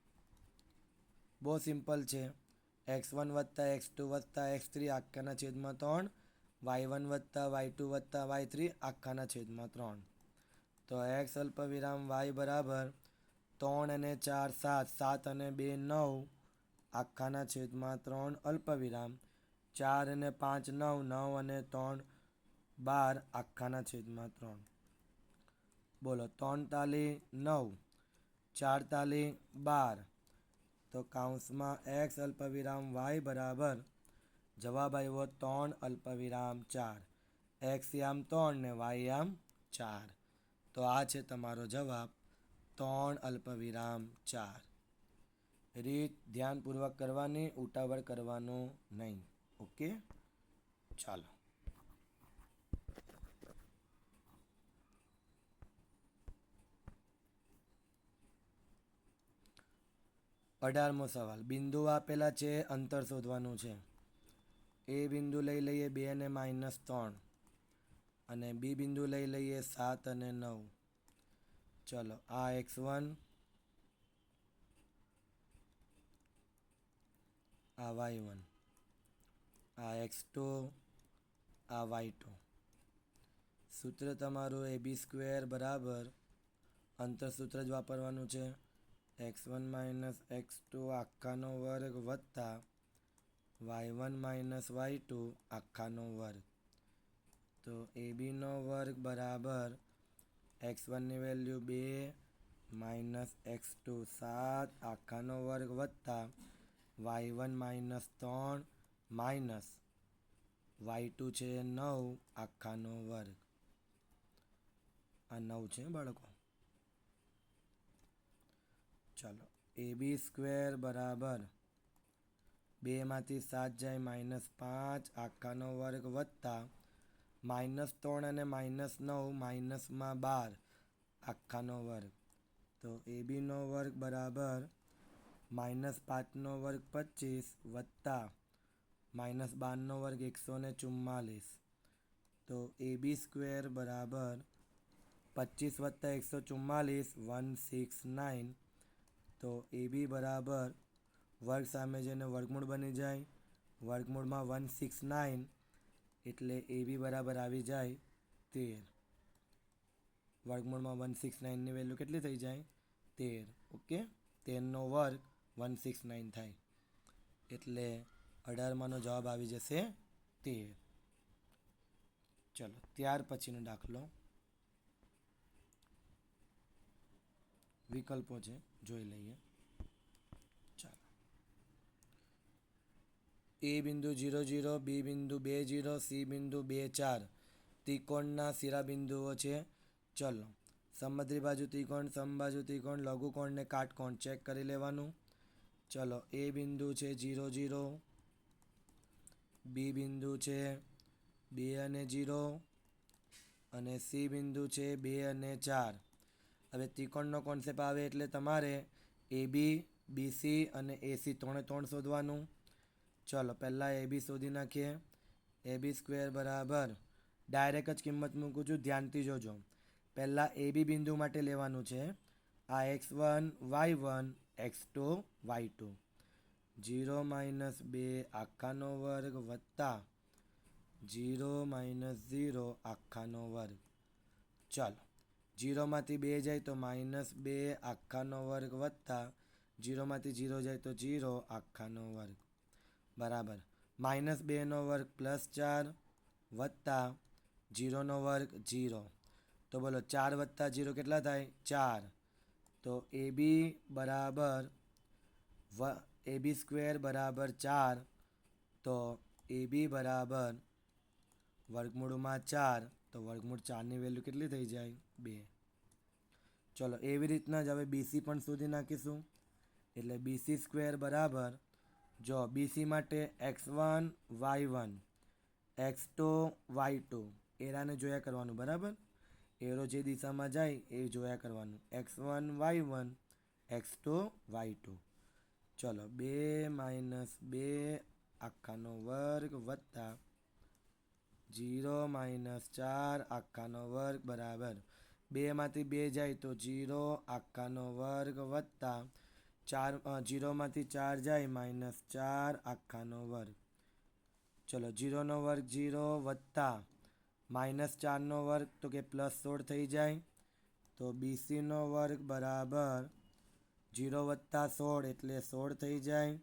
બહુ સિમ્પલ છે. x1 + x2 + x3 આખાના છેદમાં 3, y1 + y2 + y3 આખાના છેદમાં 3. તો x અલ્પવિરામ y બરાબર 3 અને 4 7, 7 અને 2 9 આખાના છેદમાં 3 અલ્પવિરામ 4 અને 5 9, 9 અને 3 12 આખાના છેદમાં 3. બોલો 3 તાલી 9, 4 તાલી 12. તો કૌંસમાં x અલ્પવિરામ y બરાબર જવાબ આવ્યો 3 અલ્પવિરામ 4. x યામ 3 ને y યામ 4. તો આ છે તમારો જવાબ 3 અલ્પવિરામ 4. રીત ધ્યાનપૂર્વક કરવાની, ઉતાવળ કરવાનું નહીં. ઓકે, ચાલો. 18મો સવાલ. બિંદુ આપેલા છે, અંતર શોધવાનું છે. એ બિંદુ લઈ લઈએ 2 અને -3, અને બી બિંદુ લઈ લઈએ 7 અને 9. ચલો આ x1, આ y1, આ x2, આ y2. સૂત્ર તમારું AB² બરાબર અંતર સૂત્ર જ વાપરવાનું છે. x1 - x2 આખાનો વર્ગ વત્તા y1 - y2 આખાનો વર્ગ. તો ABનો વર્ગ બરાબર x1ની વેલ્યુ 2 - x2 7 આખાનો વર્ગ વત્તા y1 - 3 - y2 છે 9 આખાનો વર્ગ. આ 9 છે બાળકો. ચાલો ab સ્ક્વેર બરાબર 2માંથી 7 જાય -5 આખાનો વર્ગ વત્તા -3 અને -9 -12 આખાનો વર્ગ. તો abનો વર્ગ બરાબર -5નો વર્ગ 25 વત્તા -12નો વર્ગ 144. તો ab સ્ક્વેર બરાબર 25 વત્તા 144 169. તો ab બરાબર વર્ગ સામે જઈને વર્ગમૂળ બની જાય, વર્ગમૂળમાં 169 એટલે ab બરાબર આવી જાય 13. વર્ગમૂળમાં 169ની વેલ્યુ કેટલી થઈ જાય? 13. ઓકે, 13નો વર્ગ 169 થાય એટલે 18માંનો જવાબ આવી જશે 13. ચલો ત્યાર પછીનો દાખલો વિકલ્પો છે, જોઈ લઈએ. ચાલો એ બિંદુ 0 0, બી બિંદુ 2 0, સી બિંદુ 2 4 ત્રિકોણના શિરાબિંદુઓ છે. ચલો સમદ્રી બાજુ ત્રિકોણ, સમબાજુ ત્રિકોણ, લઘુકોણ ને કાટકોણ ચેક કરી લેવાનું. ચલો એ બિંદુ છે 0 0, બી બિંદુ છે 2 અને 0 અને સી બિંદુ છે 2 અને 4. હવે ત્રિકોણનો કોન્સેપ્ટ આવે એટલે તમારે AB, BC અને AC 3 શોધવાનું. ચલો પહેલાં AB શોધી નાખીએ. AB સ્ક્વેર બરાબર ડાયરેક્ટ જ કિંમત મૂકું છું, ધ્યાનથી જોજો. પહેલાં AB બિંદુ માટે લેવાનું છે આ x1 y1 x2 y2. 0 - 2 આખાનો વર્ગ વત્તા 0 - 0 આખાનો વર્ગ. ચાલો 0માંથી 2 જાય તો -2 આખાનો વર્ગ વત્તા 0માંથી 0 જાય તો 0 આખાનો વર્ગ બરાબર -2નો વર્ગ +4 વત્તા 0નો વર્ગ 0. તો બોલો 4 વત્તા 0 કેટલા થાય? 4. તો AB સ્ક્વેર બરાબર 4. તો AB બરાબર વર્ગમૂળમાં 4. તો વર્ગમૂળ 4ની વેલ્યુ કેટલી થઈ જાય? 2. ચલો એવી રીતના જ હવે BC પણ શોધી નાખીશું. એટલે BC સ્ક્વેર બરાબર જો BC માટે x1 y1 x2 y2 એરાને જોયા કરવાનું બરાબર. એરો જે દિશામાં જાય એ જોયા કરવાનું. x1 y1 x2 y2. ચલો 2 - 2 આખાનો વર્ગ વત્તા 0 - 4 આખાનો વર્ગ બરાબર 2માંથી 2 જાય તો 0 આખાનો વર્ગ વત્તા 0માંથી 4 જાય -4 આખાનો વર્ગ. ચલો 0નો વર્ગ 0 વત્તા -4નો વર્ગ તો કે +16 થઈ જાય. તો BCનો વર્ગ બરાબર 0 વત્તા 16 એટલે 16 થઈ જાય.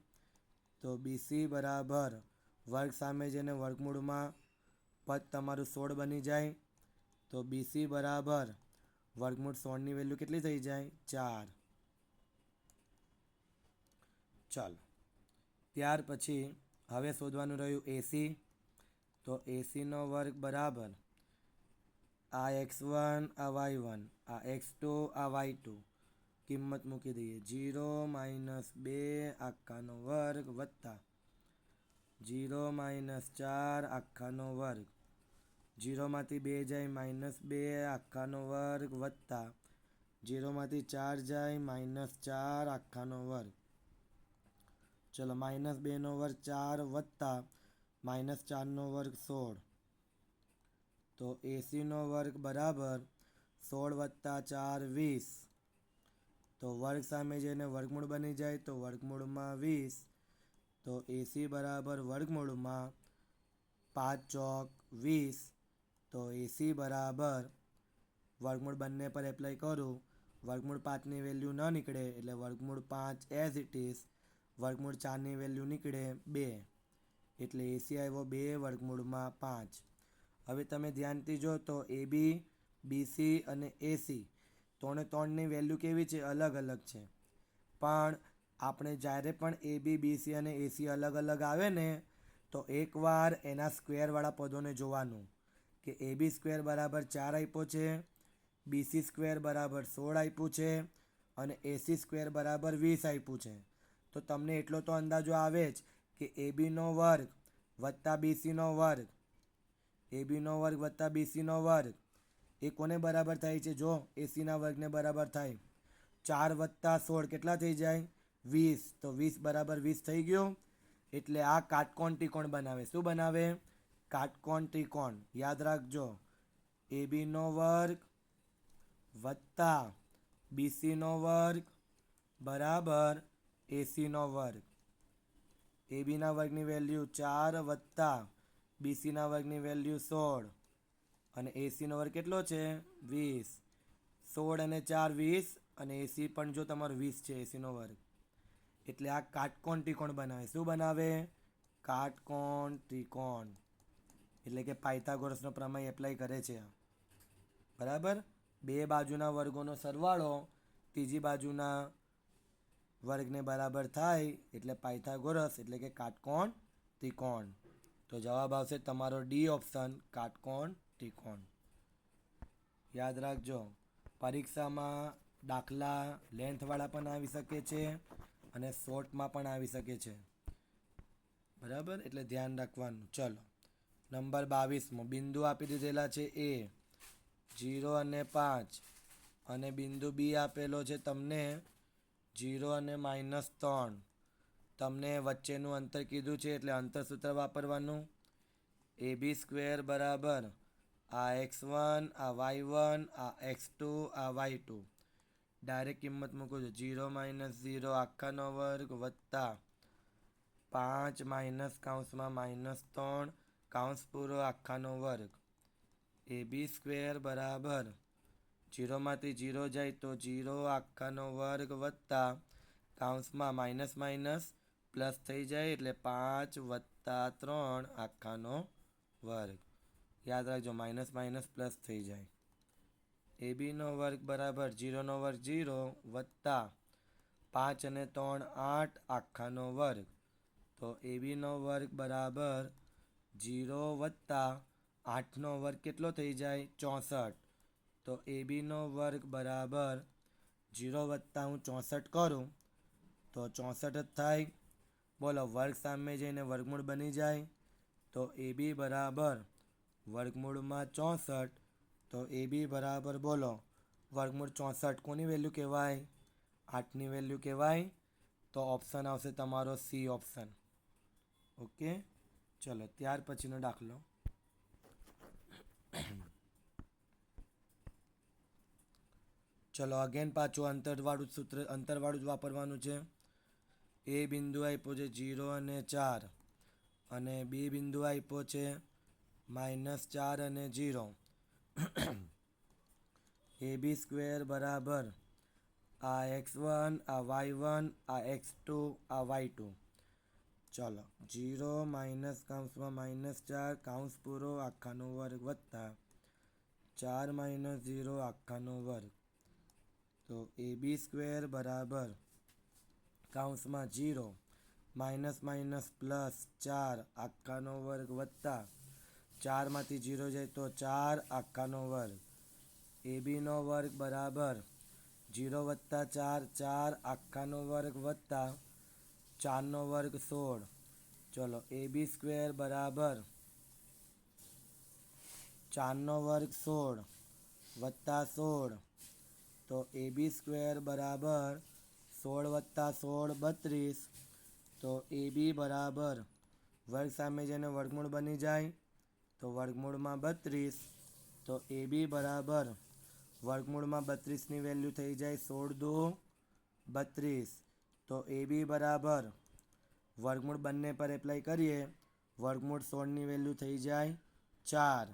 તો BC બરાબર વર્ગ સામે જઈને વર્ગમૂળમાં પદ તમારું 16 બની જાય. તો BC બરાબર વર્ગમૂળ 16ની વેલ્યુ કેટલી થઈ જાય? 4. ચાલો ત્યાર પછી હવે શોધવાનું રહ્યું AC. તો ACનો વર્ગ બરાબર આ x1 આ y1 આ x2 આ y2 કિંમત મૂકી દઈએ. 0 - 2 આખાનો વર્ગ વત્તા 0 - 4 આખાનો વર્ગ. 0માંથી 2 જાય -2 આખાનો વર્ગ વત્તા 0માંથી 4 જાય -4 આખાનો વર્ગ. ચલો -2નો વર્ગ 4 વત્તા -4નો વર્ગ 16. તો ACનો વર્ગ બરાબર 16 વત્તા 4 20. તો વર્ગ સામે જઈને વર્ગમૂળ બની જાય તો વર્ગમૂળમાં 20. તો AC બરાબર વર્ગમૂળમાં 5 ચોક 20. તો AC બરાબર વર્ગમૂળ બંને પર એપ્લાય કરું, વર્ગમૂળ 5ની વેલ્યુ ન નીકળે એટલે વર્ગમૂળ 5 એઝ ઇટ ઇઝ. વર્ગમૂળ 4ની વેલ્યુ નીકળે 2 એટલે AC આવ્યો 2 વર્ગમૂળમાં 5. હવે તમે ધ્યાનથી જો તો AB, BC અને AC 3ની વેલ્યુ કેવી છે? અલગ અલગ છે. પણ આપણે જ્યારે પણ AB, BC અને AC અલગ અલગ આવે ને તો એકવાર એના સ્ક્વેરવાળા પદોને જોવાનું કે એ બી સ્ક્વેર બરાબર 4 આપ્યો છે, બીસી સ્ક્વેર બરાબર 16 આપ્યું છે અને એસી સ્ક્વેર બરાબર 20 આપ્યું છે. તો તમને એટલો તો અંદાજો આવે જ કે એ બીનો વર્ગ વત્તા બીસીનો વર્ગ, એ બીનો વર્ગ વત્તા બીસીનો વર્ગ એ કોને બરાબર થાય છે? જો એસીના વર્ગને બરાબર થાય. 4 વત્તા 16 કેટલા થઈ જાય? 20. તો 20 બરાબર 20 થઈ ગયું. એટલે આ કાટકોણ ત્રિકોણ બનાવે. શું બનાવે? કાટકોણ ત્રિકોણ. યાદ રાખજો, એ બીનો વર્ગ વત્તા બીસીનો વર્ગ બરાબર એસીનો વર્ગ. એ બીના વર્ગની વેલ્યુ 4 વત્તા બીસીના વર્ગની વેલ્યુ 16 અને એસીનો વર્ગ કેટલો છે? 20. 16 અને 4 20 અને એસી પણ જો તમારો 20 છે એસીનો વર્ગ. એટલે આ કાટકોણ ત્રિકોણ બનાવે. શું બનાવે? કાટકોણ ત્રિકોણ. એટલે કે પાયથાગોરસનો પ્રમેય એપ્લાય કરે છે. બરાબર? બે બાજુના વર્ગોનો સરવાળો ત્રીજી બાજુના વર્ગને બરાબર થાય એટલે પાયથાગોરસ એટલે કે કાટકોણ ત્રિકોણ. તો જવાબ આવશે તમારો ડી ઓપ્શન, કાટકોણ ત્રિકોણ. યાદ રાખજો, પરીક્ષામાં દાખલા લેન્થવાળા પણ આવી શકે છે અને શોર્ટમાં પણ આવી શકે છે. બરાબર? એટલે ધ્યાન રાખવાનું. ચલો, નંબર 22મો. બિંદુ આપી દીધેલા છે એ, 0 અને 5 અને બિંદુ બી આપેલો છે તમને 0 અને -3. તમને વચ્ચેનું અંતર કીધું છે એટલે અંતર સૂત્ર વાપરવાનું. એ બી સ્ક્વેર બરાબર આ x1 આ y1 આ x2 આ y2. ડાયરેક્ટ કિંમત મૂકો છો. 0 - 0 આખાનો વર્ગ વત્તા 5 -3 કૌંસ પૂરો આખાનો વર્ગ. એ બી સ્ક્વેર બરાબર 0માંથી 0 જાય તો 0 આખાનો વર્ગ વત્તા કૌંસમાં માઇનસ માઇનસ પ્લસ થઈ જાય એટલે 5 + 3 આખાનો વર્ગ. યાદ રાખજો, માઇનસ માઇનસ પ્લસ થઈ જાય. એ બીનો વર્ગ બરાબર 0નો વર્ગ 0 વત્તા 5 અને 3 8 આખાનો વર્ગ. તો એ બીનો વર્ગ બરાબર 0 વત્તા 8નો વર્ગ કેટલો થઈ જાય? 64. તો એ બીનો વર્ગ બરાબર 0 વત્તા હું 64 કરું તો 64 જ થાય. બોલો, વર્ગ સામે જઈને વર્ગમૂળ બની જાય. તો એ બી બરાબર વર્ગમૂળમાં 64. તો એ બી બરાબર બોલો વર્ગમૂળ 64 કોની વેલ્યુ કહેવાય? 8ની વેલ્યુ કહેવાય. તો ઓપ્શન આવશે તમારો સી ઓપ્શન. ઓકે, ચલો ત્યાર પછીનો દાખલો. ચલો અગેન પાછું અંતરવાળું જ વાપરવાનું છે. એ બિંદુ આપ્યો છે 0 અને 4 અને બી બિંદુ આપ્યો છે -4 અને 0. એ બી સ્ક્વેર બરાબર આ x1 આ y1 આ x2 આ y2. ચલો, 0 કૌંસમાં -4 કૌંસ પૂરો આખાનો વર્ગ વત્તા 4 - 0 આખાનો વર્ગ. તો એ બી સ્ક્વેર બરાબર કૌંસમાં 0 +4 આખાનો વર્ગ વત્તા 4માંથી 0 જાય તો 4 આખાનો વર્ગ. એ બીનો વર્ગ બરાબર 0 વત્તા 4 4 આખાનો વર્ગ વત્તા 4નો વર્ગ 16. ચલો, એ બી સ્ક્વેર બરાબર 4નો વર્ગ 16 વત્તા 16. તો એ બી સ્ક્વેર બરાબર 16 વત્તા 16 32. તો એ બી બરાબર વર્ગ સામે જઈને વર્ગમૂળ બની જાય તો વર્ગમૂળમાં 32. તો એ બી બરાબર વર્ગમૂળમાં 32ની વેલ્યુ થઈ જાય 16 દુ 32. તો એ બી બરાબર વર્ગમૂળ બંને પર એપ્લાય કરીએ. વર્ગમૂળ 16ની વેલ્યુ થઈ જાય 4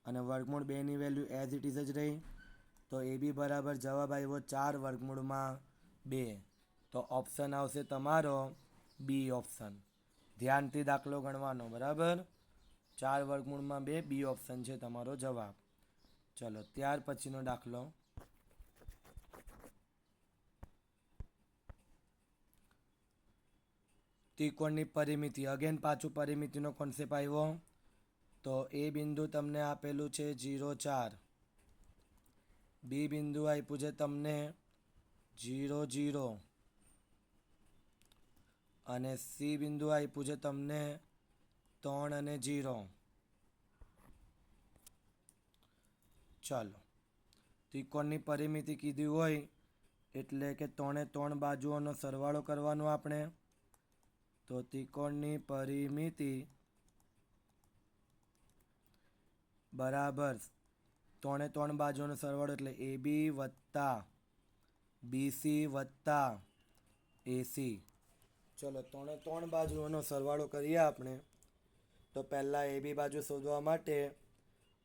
અને વર્ગમૂળ 2ની વેલ્યુ એઝ ઇટ ઇઝ જ રહી. તો એ બી બરાબર જવાબ આવ્યો 4 વર્ગમૂળમાં 2. તો ઓપ્શન આવશે તમારો બી ઓપ્શન. ધ્યાનથી દાખલો ગણવાનો. બરાબર? 4 વર્ગમૂળમાં 2 બી ઓપ્શન છે તમારો જવાબ. ચલો ત્યાર પછીનો દાખલો. ત્રિકોણની પરિમિતિ, અગેન પાછું પરિમિતિનો કોન્સેપ્ટ આવ્યો. તો એ બિંદુ તમને આપેલું છે 0,4, બી બિંદુ આપ્યું છે તમને 0,0 અને સી બિંદુ આપ્યું છે તમને 3 અને 0. ચાલો, ત્રિકોણની પરિમિતિ કીધી હોય એટલે કે 3 બાજુઓનો સરવાળો કરવાનો આપણે. તો ત્રિકોણની પરિમિતિ બરાબર 3 બાજુઓનો સરવાળો એટલે AB વત્તા BC વત્તા AC. ચલો 3 બાજુઓનો સરવાળો કરીએ આપણે. તો પહેલાં AB બાજુ શોધવા માટે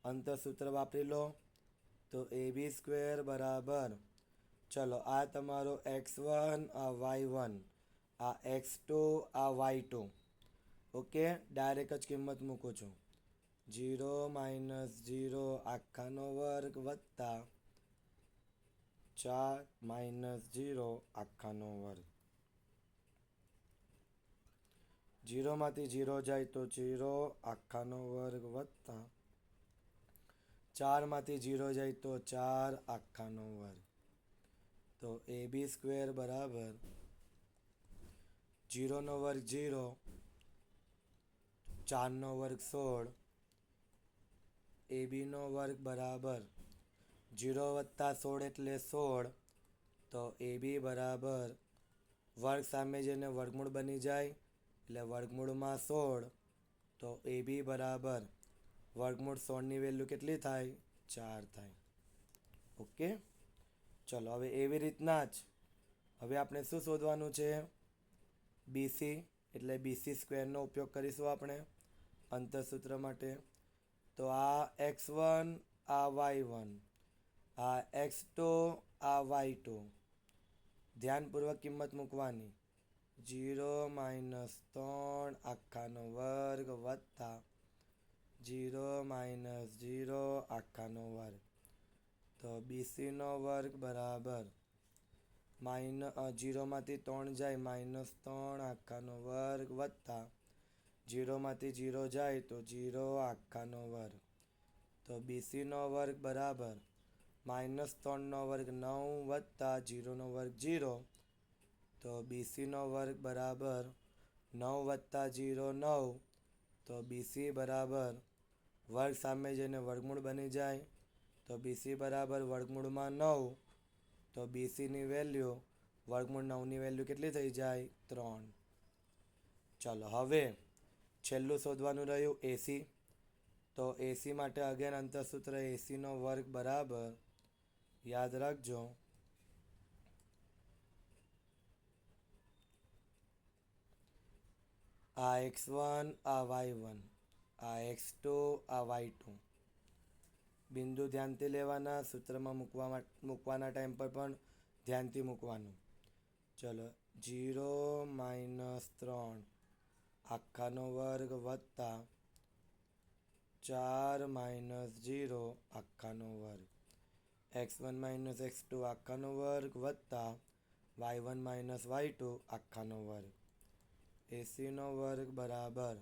અંતરસૂત્ર વાપરી લો. તો AB² બરાબર, ચલો આ તમારો x1, આ y1, આ x2, આ y2. ઓકે, ડાયરેક્ટ જ કિંમત મૂકું છું. 0 - 0 આખાનો વર્ગ વત્તા 4 - 0 આખાનો વર્ગ. 0 માંથી 0 જાય તો 0 આખાનો વર્ગ વત્તા 4 માંથી 0 જાય તો 4 આખાનો વર્ગ. તો AB² બરાબર 0 નો વર્ગ 0, 4 નો વર્ગ 16, AB નો વર્ગ બરાબર 0 વત્તા 16 એટલે 16. તો AB બરાબર વર્ગ સામે જઈને વર્ગમૂળ બની જાય એટલે વર્ગમૂળમાં 16. તો AB બરાબર વર્ગમૂળ 16ની વેલ્યુ કેટલી થાય? 4 થાય. ઓકે, ચલો હવે એવી રીતના જ હવે આપણે શું શોધવાનું છે? BC, એટલે BC² નો ઉપયોગ કરીશું આપણે અંતરસૂત્ર માટે. તો આ x1, આ y1, આ x2, આ y2. ધ્યાનપૂર્વક કિંમત મૂકવાની. 0 - 3 આખાનો વર્ગ વત્તા 0 - 0 આખાનો વર્ગ. તો BC નો વર્ગ બરાબર 0 માંથી 3 જાય -3 આખાનો વર્ગ વત્તા 0 માંથી 0 જાય તો 0 આખાનો વર્ગ. તો BC નો વર્ગ બરાબર -3 નો વર્ગ 9 વત્તા 0 નો વર્ગ 0. તો BC નો વર્ગ બરાબર 9 વત્તા 0 9. તો BC બરાબર વર્ગ સામે જઈને વર્ગમૂળ બની જાય. તો BC બરાબર વર્ગમૂળમાં 9. તો BCની વેલ્યુ વર્ગમૂળ 9ની વેલ્યુ કેટલી થઈ જાય? 3. ચાલો હવે છેલ્લું શોધવાનું રહ્યું AC. તો AC માટે અગેન અંતરસૂત્ર AC નો વર્ગ બરાબર, યાદ રાખજો, આ x1, આ y1, આ x2, આ y2. બિંદુ ધ્યાનથી લેવાના, સૂત્રમાં મૂકવાના ટાઈમ પર પણ ધ્યાનથી મૂકવાનું. ચલો 0 - 3 આખાનો વર્ગ વત્તા 4 - 0 આખાનો વર્ગ. x1 - x2 આખાનો વર્ગ વત્તા y1 - y2 આખાનો વર્ગ. AC નો વર્ગ બરાબર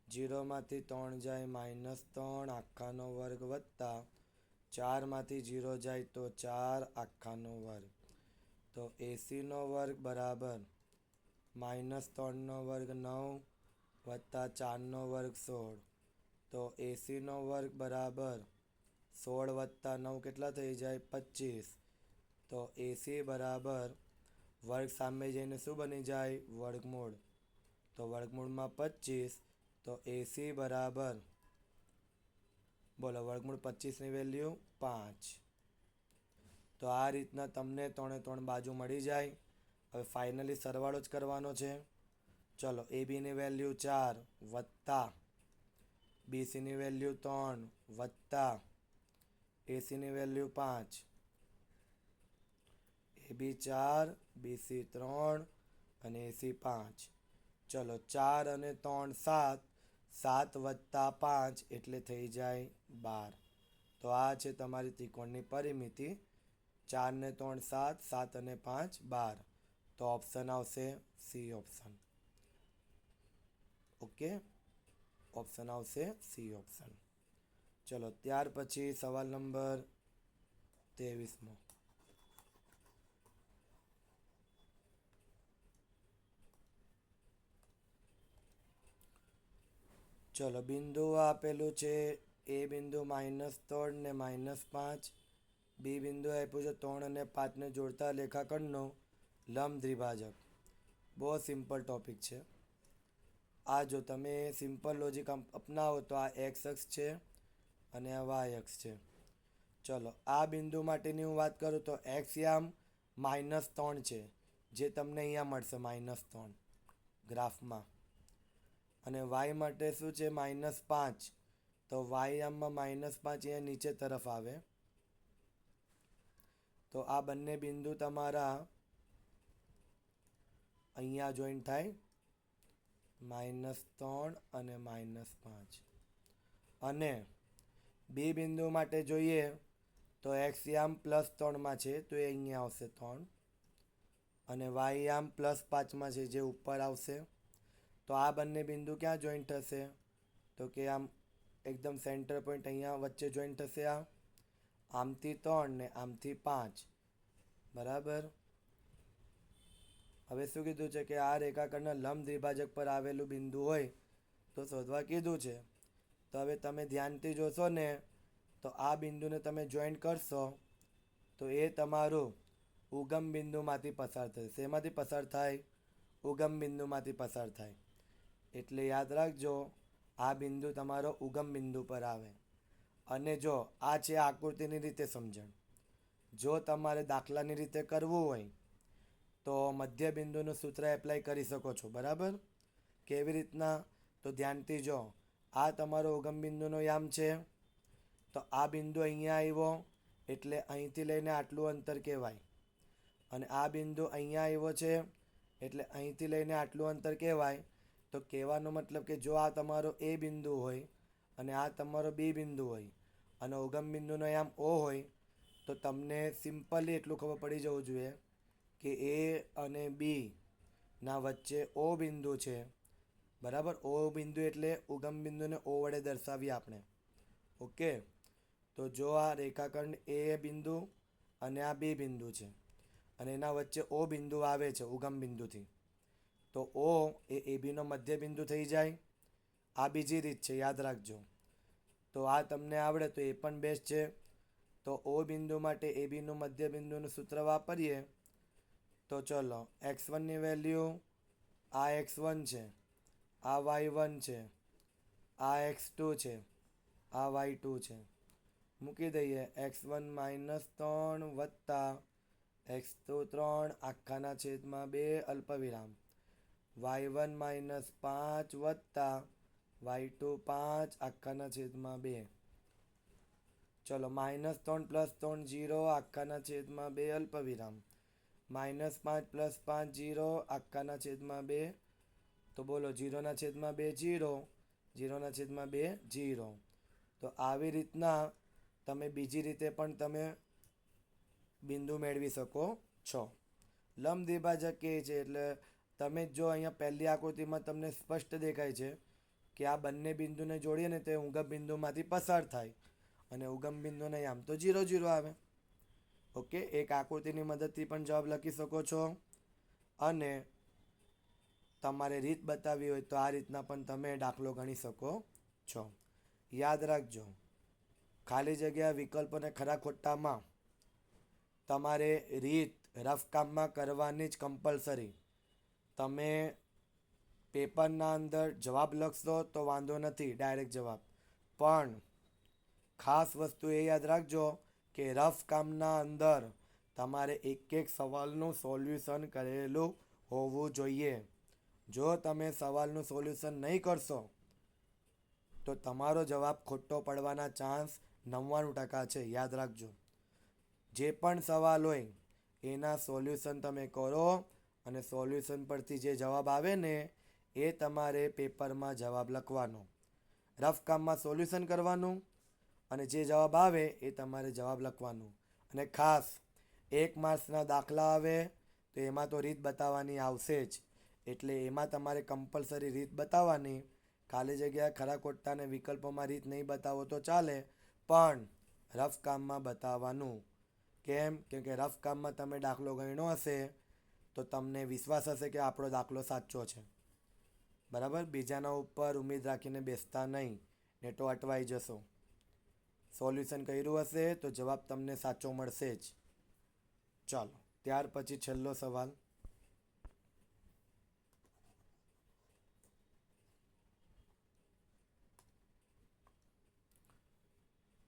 0 માંથી 3 જાય -3 આખાનો વર્ગ વત્તા 4 માંથી 0 જાય તો 4 આખાનો વર્ગ. તો AC નો વર્ગ બરાબર -3 નો વર્ગ 9 વત્તા 4 નો વર્ગ 16. તો AC નો વર્ગ બરાબર 16 વત્તા 9 કેટલા થઈ જાય? 25. તો AC બરાબર વર્ગ સામે જઈને શું બની જાય? વર્ગમૂળ. તો વર્ગમૂળમાં 25. તો AC બરાબર, બોલો, વર્ગમૂળ 25ની વેલ્યુ 5. તો આ રીતના તમને 3 બાજુ મળી જાય. હવે ફાઇનલી સરવાળો જ કરવાનો છે. ચલો, ABની વેલ્યુ 4 વત્તા BCની વેલ્યુ 3 વત્તા ACની વેલ્યુ 5. AB 4, BC 3 અને AC 5. ચલો, 4 અને 3 7, 7 વત્તા 5 એટલે થઈ જાય 12. તો આ છે તમારી ત્રિકોણની પરિમિતિ. 4 ને 3 7, 7 અને 5 12. તો ઓપ્શન આવશે C ઓપ્શન. ઓકે, ઓપ્શન આવશે સી ઓપ્શન. ચલો ત્યાર પછી સવાલ નંબર 23. ચલો બિંદુ આપેલું છે એ બિંદુ -3 ને -5. બી બિંદુ આપ્યું છે 3 અને 5ને જોડતા રેખાખંડનો લંબ દ્વિભાજક. બહુ સિમ્પલ ટોપિક છે. આ જો તમે સિમ્પલ લોજિક અપનાવો તો આ એક્સ અક્ષ છે અને આ વાય અક્ષ છે. ચલો આ બિંદુ માટેની હું વાત કરું તો એક્સ યામ -3 છે, જે તમને અહીંયા મળશે -3 ગ્રાફમાં. અને વાય માટે શું છે -5, તો વાય યામમાં -5 અહીંયા નીચે તરફ આવે. તો આ બંને બિંદુ તમારા અહીંયા જોઈન્ટ થાય, -3 અને -5. અને બી બિંદુ માટે જોઈએ તો એક્સ યામ +3 છે, તો એ અહીંયા આવશે 3. અને વાય યામ +5 છે, જે ઉપર આવશે. તો આ બંને બિંદુ ક્યાં જોઈન્ટ થશે, તો કે આમ એકદમ સેન્ટર પોઈન્ટ અહીંયા વચ્ચે જોઈન્ટ થશે. આમથી 3 ને આમથી 5, બરાબર. હવે શું કીધું છે કે આ રેખાખંડના લંબ દ્વિભાજક પર આવેલું બિંદુ હોય તો શોધવા કીધું છે. તો હવે તમે ધ્યાનથી જોશો ને તો આ બિંદુને તમે જોઈન્ટ કરશો તો એ તમારું ઉગમ બિંદુમાંથી પસાર થશે. શેમાંથી પસાર થાય? ઉગમ બિંદુમાંથી પસાર થાય. એટલે યાદ રાખજો, આ બિંદુ તમારો ઉગમ બિંદુ પર આવે. અને જો આ છે આકૃતિની રીતે સમજણ. જો તમારે દાખલાની રીતે કરવું હોય તો મધ્ય બિંદુનું સૂત્ર એપ્લાય કરી શકો છો, બરાબર. કેવી રીતના? તો ધ્યાનથી જો, આ તમારો ઉગમ બિંદુનો યામ છે. તો આ બિંદુ અહીંયા આવ્યો એટલે અહીંથી લઈને આટલું અંતર કહેવાય. અને આ બિંદુ અહીંયા આવ્યો છે એટલે અહીંથી લઈને આટલું અંતર કહેવાય. તો કહેવાનો મતલબ કે જો આ તમારો એ બિંદુ હોય અને આ તમારો બી બિંદુ હોય અને ઉગમ બિંદુનો યામ ઓ હોય તો તમને સિમ્પલી એટલું ખબર પડી જવું જોઈએ કે એ અને બી ના વચ્ચે ઓ બિંદુ છે, બરાબર. ઓ બિંદુ એટલે ઉગમ બિંદુને ઓ વડે દર્શાવીએ આપણે. ઓકે, તો જો આ રેખાખંડ એ બિંદુ અને આ બી બિંદુ છે અને એના વચ્ચે ઓ બિંદુ આવે છે ઉગમ બિંદુથી, તો ઓ એ એબીનો મધ્ય બિંદુ થઈ જાય. આ બીજી રીત છે, યાદ રાખજો. તો આ તમને આવડે તો એ પણ બેસ્ટ છે. તો ઓ બિંદુ માટે એબીનું મધ્ય બિંદુનું સૂત્ર વાપરીએ તો ચલો, x1ની વેલ્યુ આ x1 છે, આ y1 છે, આ x2 છે, આ y2 છે. મૂકી દઈએ. x1 -3 વત્તા x2 3 આખાના છેદમાં 2 અલ્પવિરામ, y1 -5 વત્તા y2 5 આખાના છેદમાં 2. ચલો -3 + 3 0 આખાના છેદમાં 2 અલ્પવિરામ, -5 + 5 0 આખાના છેદમાં 2. તો બોલો 0/2 0, 0/2 0. તો આવી રીતના તમે બીજી રીતે પણ તમે બિંદુ મેળવી શકો છો. લંબ દ્વિભાજક એ છે એટલે તમે જો અહીંયા પહેલી આકૃતિમાં તમને સ્પષ્ટ દેખાય છે કે આ બંને બિંદુને જોડીએ ને તે ઉગમ બિંદુમાંથી પસાર થાય અને ઉગમ બિંદુને આમ તો 0 0 આવે. ઓકે, એક આકૃતિની મદદથી પણ જવાબ લખી શકો છો. અને તમારે રીત બતાવી હોય તો આ રીતના પણ તમે દાખલો ગણી શકો છો. યાદ રાખજો, ખાલી જગ્યા વિકલ્પોને ખરા ખોટામાં તમારે રીત રફ કામમાં કરવાની જ કમ્પલસરી. તમે પેપરના અંદર જવાબ લખશો તો વાંધો નથી, ડાયરેક્ટ જવાબ. પણ ખાસ વસ્તુ એ યાદ રાખજો કે રફ કામના અંદર તમારે એક એક સવાલનું સોલ્યુશન કરેલું હોવું જોઈએ. જો તમે સવાલનું સોલ્યુશન નહીં કરશો તો તમારો જવાબ ખોટો પડવાના ચાન્સ 99% છે. યાદ રાખજો, જે પણ સવાલ હોય એના સોલ્યુશન તમે કરો અને સોલ્યુશન પરથી જે જવાબ આવે ને એ તમારે પેપરમાં જવાબ લખવાનો. રફ કામમાં સોલ્યુશન કરવાનું અને જે જવાબ આવે એ તમારે જવાબ લખવાનું. અને ખાસ 1 માર્ક્સના દાખલા આવે તો એમાં તો રીત બતાવવાની આવશે જ. એટલે એમાં તમારે કમ્પલસરી રીત બતાવવાની. ખાલી જગ્યા ખરા ખોટા અને વિકલ્પોમાં રીત નહીં બતાવો તો ચાલે, પણ રફ કામમાં બતાવવાનું. કેમ કે રફ કામમાં તમે દાખલો ગણ્યો હશે તો તમને વિશ્વાસ હશે કે આપણો દાખલો સાચો છે. બરાબર, બીજાના ઉપર ઉમ્મીદ રાખીને બેસતા નહીં, ને તો અટવાઈ જશો. સોલ્યુશન કર્યું હશે તો જવાબ તમને સાચો મળશે જ. ચાલો, ત્યાર પછી છેલ્લો સવાલ.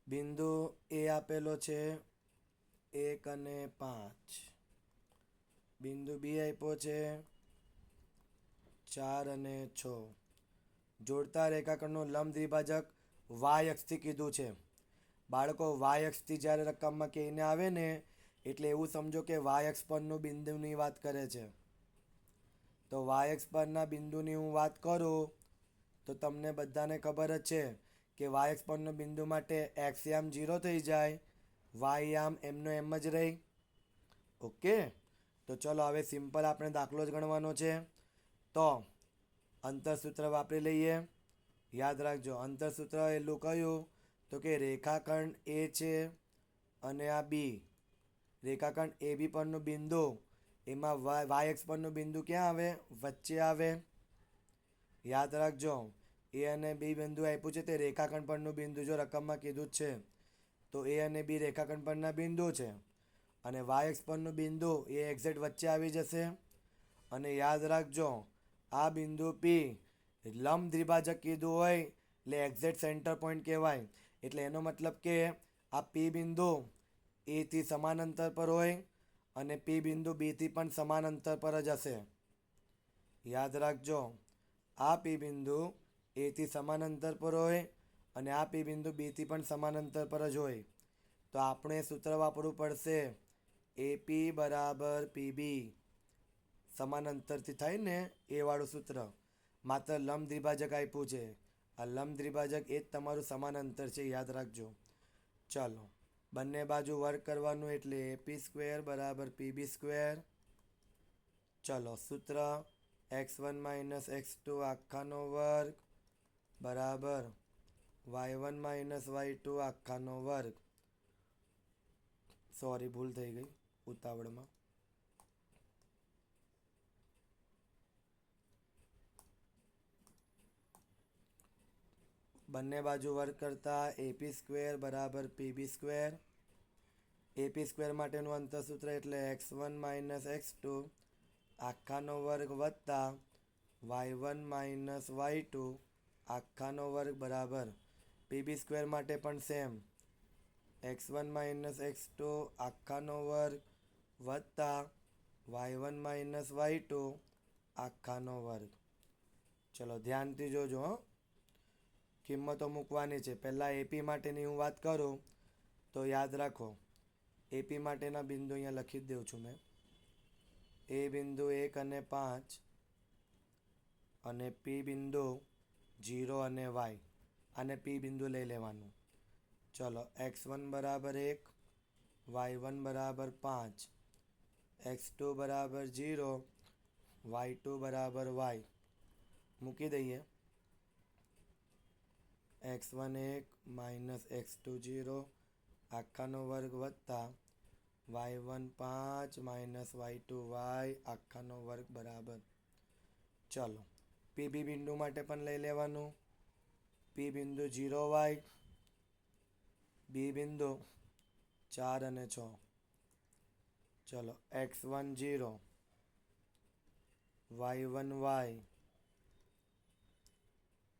બિંદુ એ આપેલો છે 1 અને 5. બિંદુ બી આપ્યો છે 4 અને 6. જોડતા રેખાખંડનું લંબ દ્વિભાજક વાય અક્ષથી કીધું છે. બાળકો, વાય અક્ષથી જ્યારે રકમમાં કહીને આવે ને એટલે એવું સમજો કે વાય અક્ષ પરનું બિંદુની વાત કરે છે. તો વાય અક્ષ પરના બિંદુની હું વાત કરું તો તમને બધાને ખબર જ છે કે વાય અક્ષ પરનું બિંદુ માટે એક્સ યામ 0 થઈ જાય, વાય યામ એમનો એમ જ રહી. ઓકે, તો ચલો હવે સિમ્પલ આપણે દાખલો જ ગણવાનો છે. તો અંતરસૂત્ર વાપરી લઈએ. યાદ રાખજો, અંતરસૂત્ર એટલું કયું તો કે રેખાખંડ એ છે અને આ બી. રેખાખંડ એ બી પરનું બિંદુ, એમાં વાય એક્સ પરનું બિંદુ ક્યાં આવે? વચ્ચે આવે. યાદ રાખજો, એ અને બી બિંદુ આપ્યું છે તે રેખાખંડ પરનું બિંદુ જો રકમમાં કીધું જ છે તો એ અને બી રેખાખંડ પરના બિંદુ છે. અને વાય એક્સ પરનું બિંદુ એ એક્ઝેક્ટ વચ્ચે આવી જશે. અને યાદ રાખજો, આ બિંદુ પી લંબ દ્વિભાજક કીધું હોય એટલે એક્ઝેક્ટ સેન્ટર પોઈન્ટ કહેવાય. એટલે એનો મતલબ કે આ પી બિંદુ એથી સમાન અંતર પર હોય અને પી બિંદુ બીથી પણ સમાન અંતર પર જ હશે. યાદ રાખજો, આ પી બિંદુ એથી સમાન અંતર પર હોય અને આ પી બિંદુ બીથી પણ સમાન અંતર પર જ હોય. તો આપણે સૂત્ર વાપરવું પડશે એપી બરાબર પીબી. સમાન અંતરથી થાય ને એ વાળું સૂત્ર. માત્ર લંબ દ્વિભાજક આપ્યું છે, આ લંબ દ્વિભાજક એ જ તમારું સમાન અંતર છે, યાદ રાખજો. ચાલો, બંને બાજુ વર્ક કરવાનું એટલે એપી સ્ક્વેર બરાબર પીબી સ્ક્વેર. ચલો, સૂત્ર x1 - x2 આખાનો વર્ગ બરાબર y1 - y2 આખાનો વર્ગ. સોરી, ભૂલ થઈ ગઈ ઉતાવળમાં. બંને બાજુ વર્ગ કરતા એપી સ્ક્વેર બરાબર પીબી સ્ક્વેર. એપી સ્ક્વેર માટેનું અંતરસૂત્ર એટલે x1 - x2 આખાનો વર્ગ વત્તા y1 - y2 આખાનો વર્ગ બરાબર પીબી સ્ક્વેર માટે પણ સેમ x1 - x2 આખાનો વર્ગ વત્તા y1 - y2 આખાનો વર્ગ. ચલો, ધ્યાનથી જોજો હો, કિંમતો મૂકવાની છે. પહેલાં એપી માટેની હું વાત કરું તો યાદ રાખો, એપી માટેના બિંદુ અહીંયા લખી જ દઉં છું મેં. એ બિંદુ 1 અને 5 અને પી બિંદુ 0 અને વાય. આને પી બિંદુ લઈ લેવાનું. ચલો, x1 બરાબર 1, y1 બરાબર 5, x2 બરાબર 0, y2 બરાબર y. મૂકી દઈએ. x1 1 - x2 0 આખાનો વર્ગ વત્તા y1 5 - y2 y આખાનો વર્ગ બરાબર. ચલો, પીબી બિંદુ માટે પણ લઈ લેવાનું. પી બિંદુ 0 y, બી બિંદુ 4 અને 6. ચલો, x1 0, y1 y,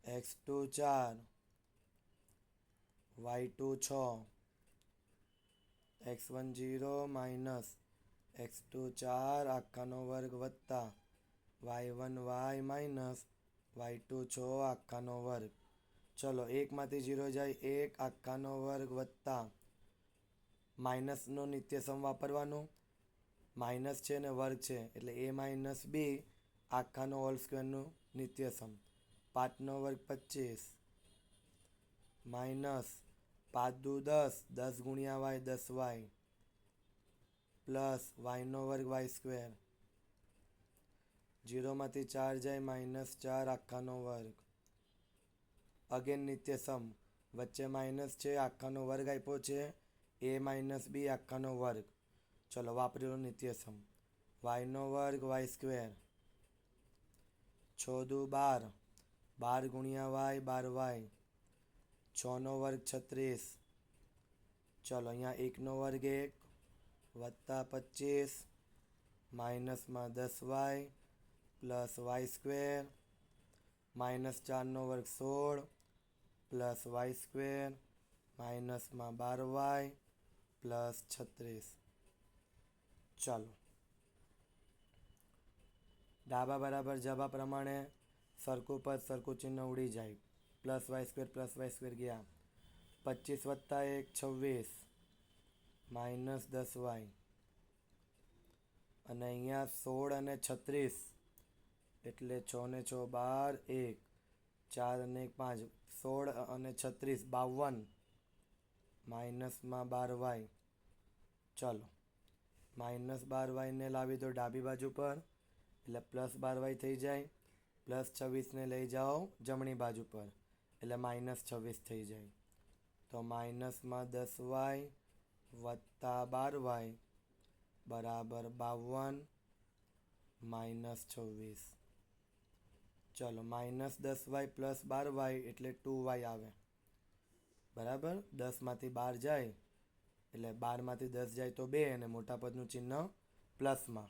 x2 4, y2 6. x1 0 - x2 4 આખાનો વર્ગ વત્તા y1 y y2 6 આખાનો વર્ગ. ચલો, એકમાંથી 0 જાય 1 આખાનો વર્ગ વત્તા માઇનસનો નિત્યસમ વાપરવાનું. માઇનસ છે ને વર્ગ છે એટલે a - b આખાનો હોલ સ્ક્વેરનું નિત્યસમ. 5નો વર્ગ 25 માઇનસ 5 દુ 10, 10 ગુણ્યા y 10y પ્લસ yનો વર્ગ y સ્ક્વેર. જીરોમાંથી 4 જાય -4 આખાનો વર્ગ. અગેન નિત્યસમ, વચ્ચે માઇનસ છે, આખાનો વર્ગ આપ્યો છે, a - b આખાનો વર્ગ. ચલો વાપરેલો નિત્યસમ. વાયનો વર્ગ વાય સ્ક્વેર. 6 દુ 12, 12 ગુણ્યા વાય 12y. 6નો વર્ગ 36. ચલો અહીંયા 1નો વર્ગ 1 વત્તા 25 માઇનસમાં 10y પ્લસ વાય સ્ક્વેર -4નો વર્ગ 16 પ્લસ વાય સ્ક્વેર માઇનસમાં 12y પ્લસ 36. ચાલો ડાબા બરાબર જબા પ્રમાણે સરખું પદ સરખું ચિહ્ન ઉડી જાય. પ્લસ વાય સ્ક્વેર ગયા. 25 વત્તા 1 26 માઇનસ 10y. અને અહીંયા 16 અને 36 એટલે 6 ને 6 12 1 4 અને 1 5 16 અને 36 52 માઇનસમાં 12y. ચલો -12y ને લાવી દો ડાબી બાજુ પર એટલે +12y થઈ જાય. +26 ને લઈ જાઓ જમણી બાજુ પર એટલે -26 થઈ જાય. તો માઇનસમાં 10y વત્તા 12y બરાબર 52 -26. ચલો -10y પ્લસ 12y એટલે 2y આવે. બરાબર, 10માંથી 12 જાય એટલે 12માંથી 10 જાય તો 2 અને મોટા પદનું ચિહ્ન પ્લસમાં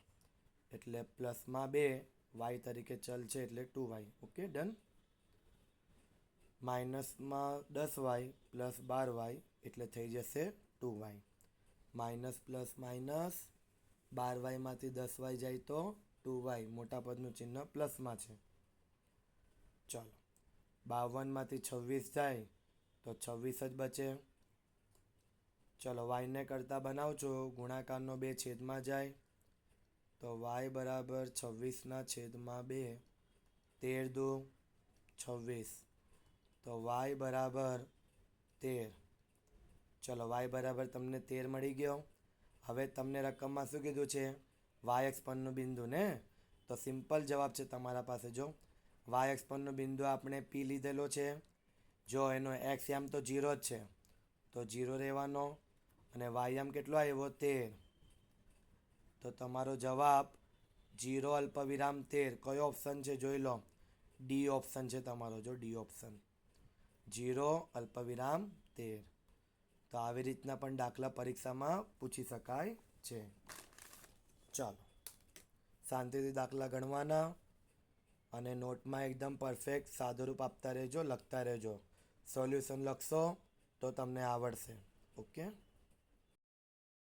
એટલે પ્લસમાં 2 y તરીકે ચલ છે એટલે 2y. Okay done. માઇનસમાં 10y plus 12y એટલે થઈ જશે 2y. Minus plus minus 12yમાંથી 10y જાય તો 2y, મોટા પદનું ચિહ્ન પ્લસમાં છે. ચાલો 52માંથી 26 જાય તો 26 જ બચે. ચલો વાયને કરતાં બનાવજો, ગુણાકારનો 2 છેદમાં જાય તો y બરાબર 26/2. 13 દુ 26 તો y બરાબર 13. ચલો y બરાબર તમને 13 મળી ગયો. હવે તમને રકમમાં શું કીધું છે? વાય અક્ષ પરનું બિંદુ ને, તો સિમ્પલ જવાબ છે તમારા પાસે. જો વાય અક્ષ પરનો બિંદુ આપણે પી લીધેલો છે. જો એનો એક્સ યામ તો 0 જ છે તો 0 રહેવાનો અને વાય યામ કેટલો આવ્યો 13. તો તમારો જવાબ 0 અલ્પવિરામ 13. કયો ઓપ્શન છે જોઈ લો. ડી ઓપ્શન છે તમારો. જો ડી ઓપ્શન 0 અલ્પવિરામ 13. તો આવી રીતના પણ દાખલા પરીક્ષામાં પૂછી શકાય છે. ચાલો શાંતિથી દાખલા ગણવાના અને નોટમાં એકદમ પરફેક્ટ સાદુરૂપ આપતા રહેજો, લખતા રહેજો. સોલ્યુશન લખશો તો તમને આવડશે. ઓકે.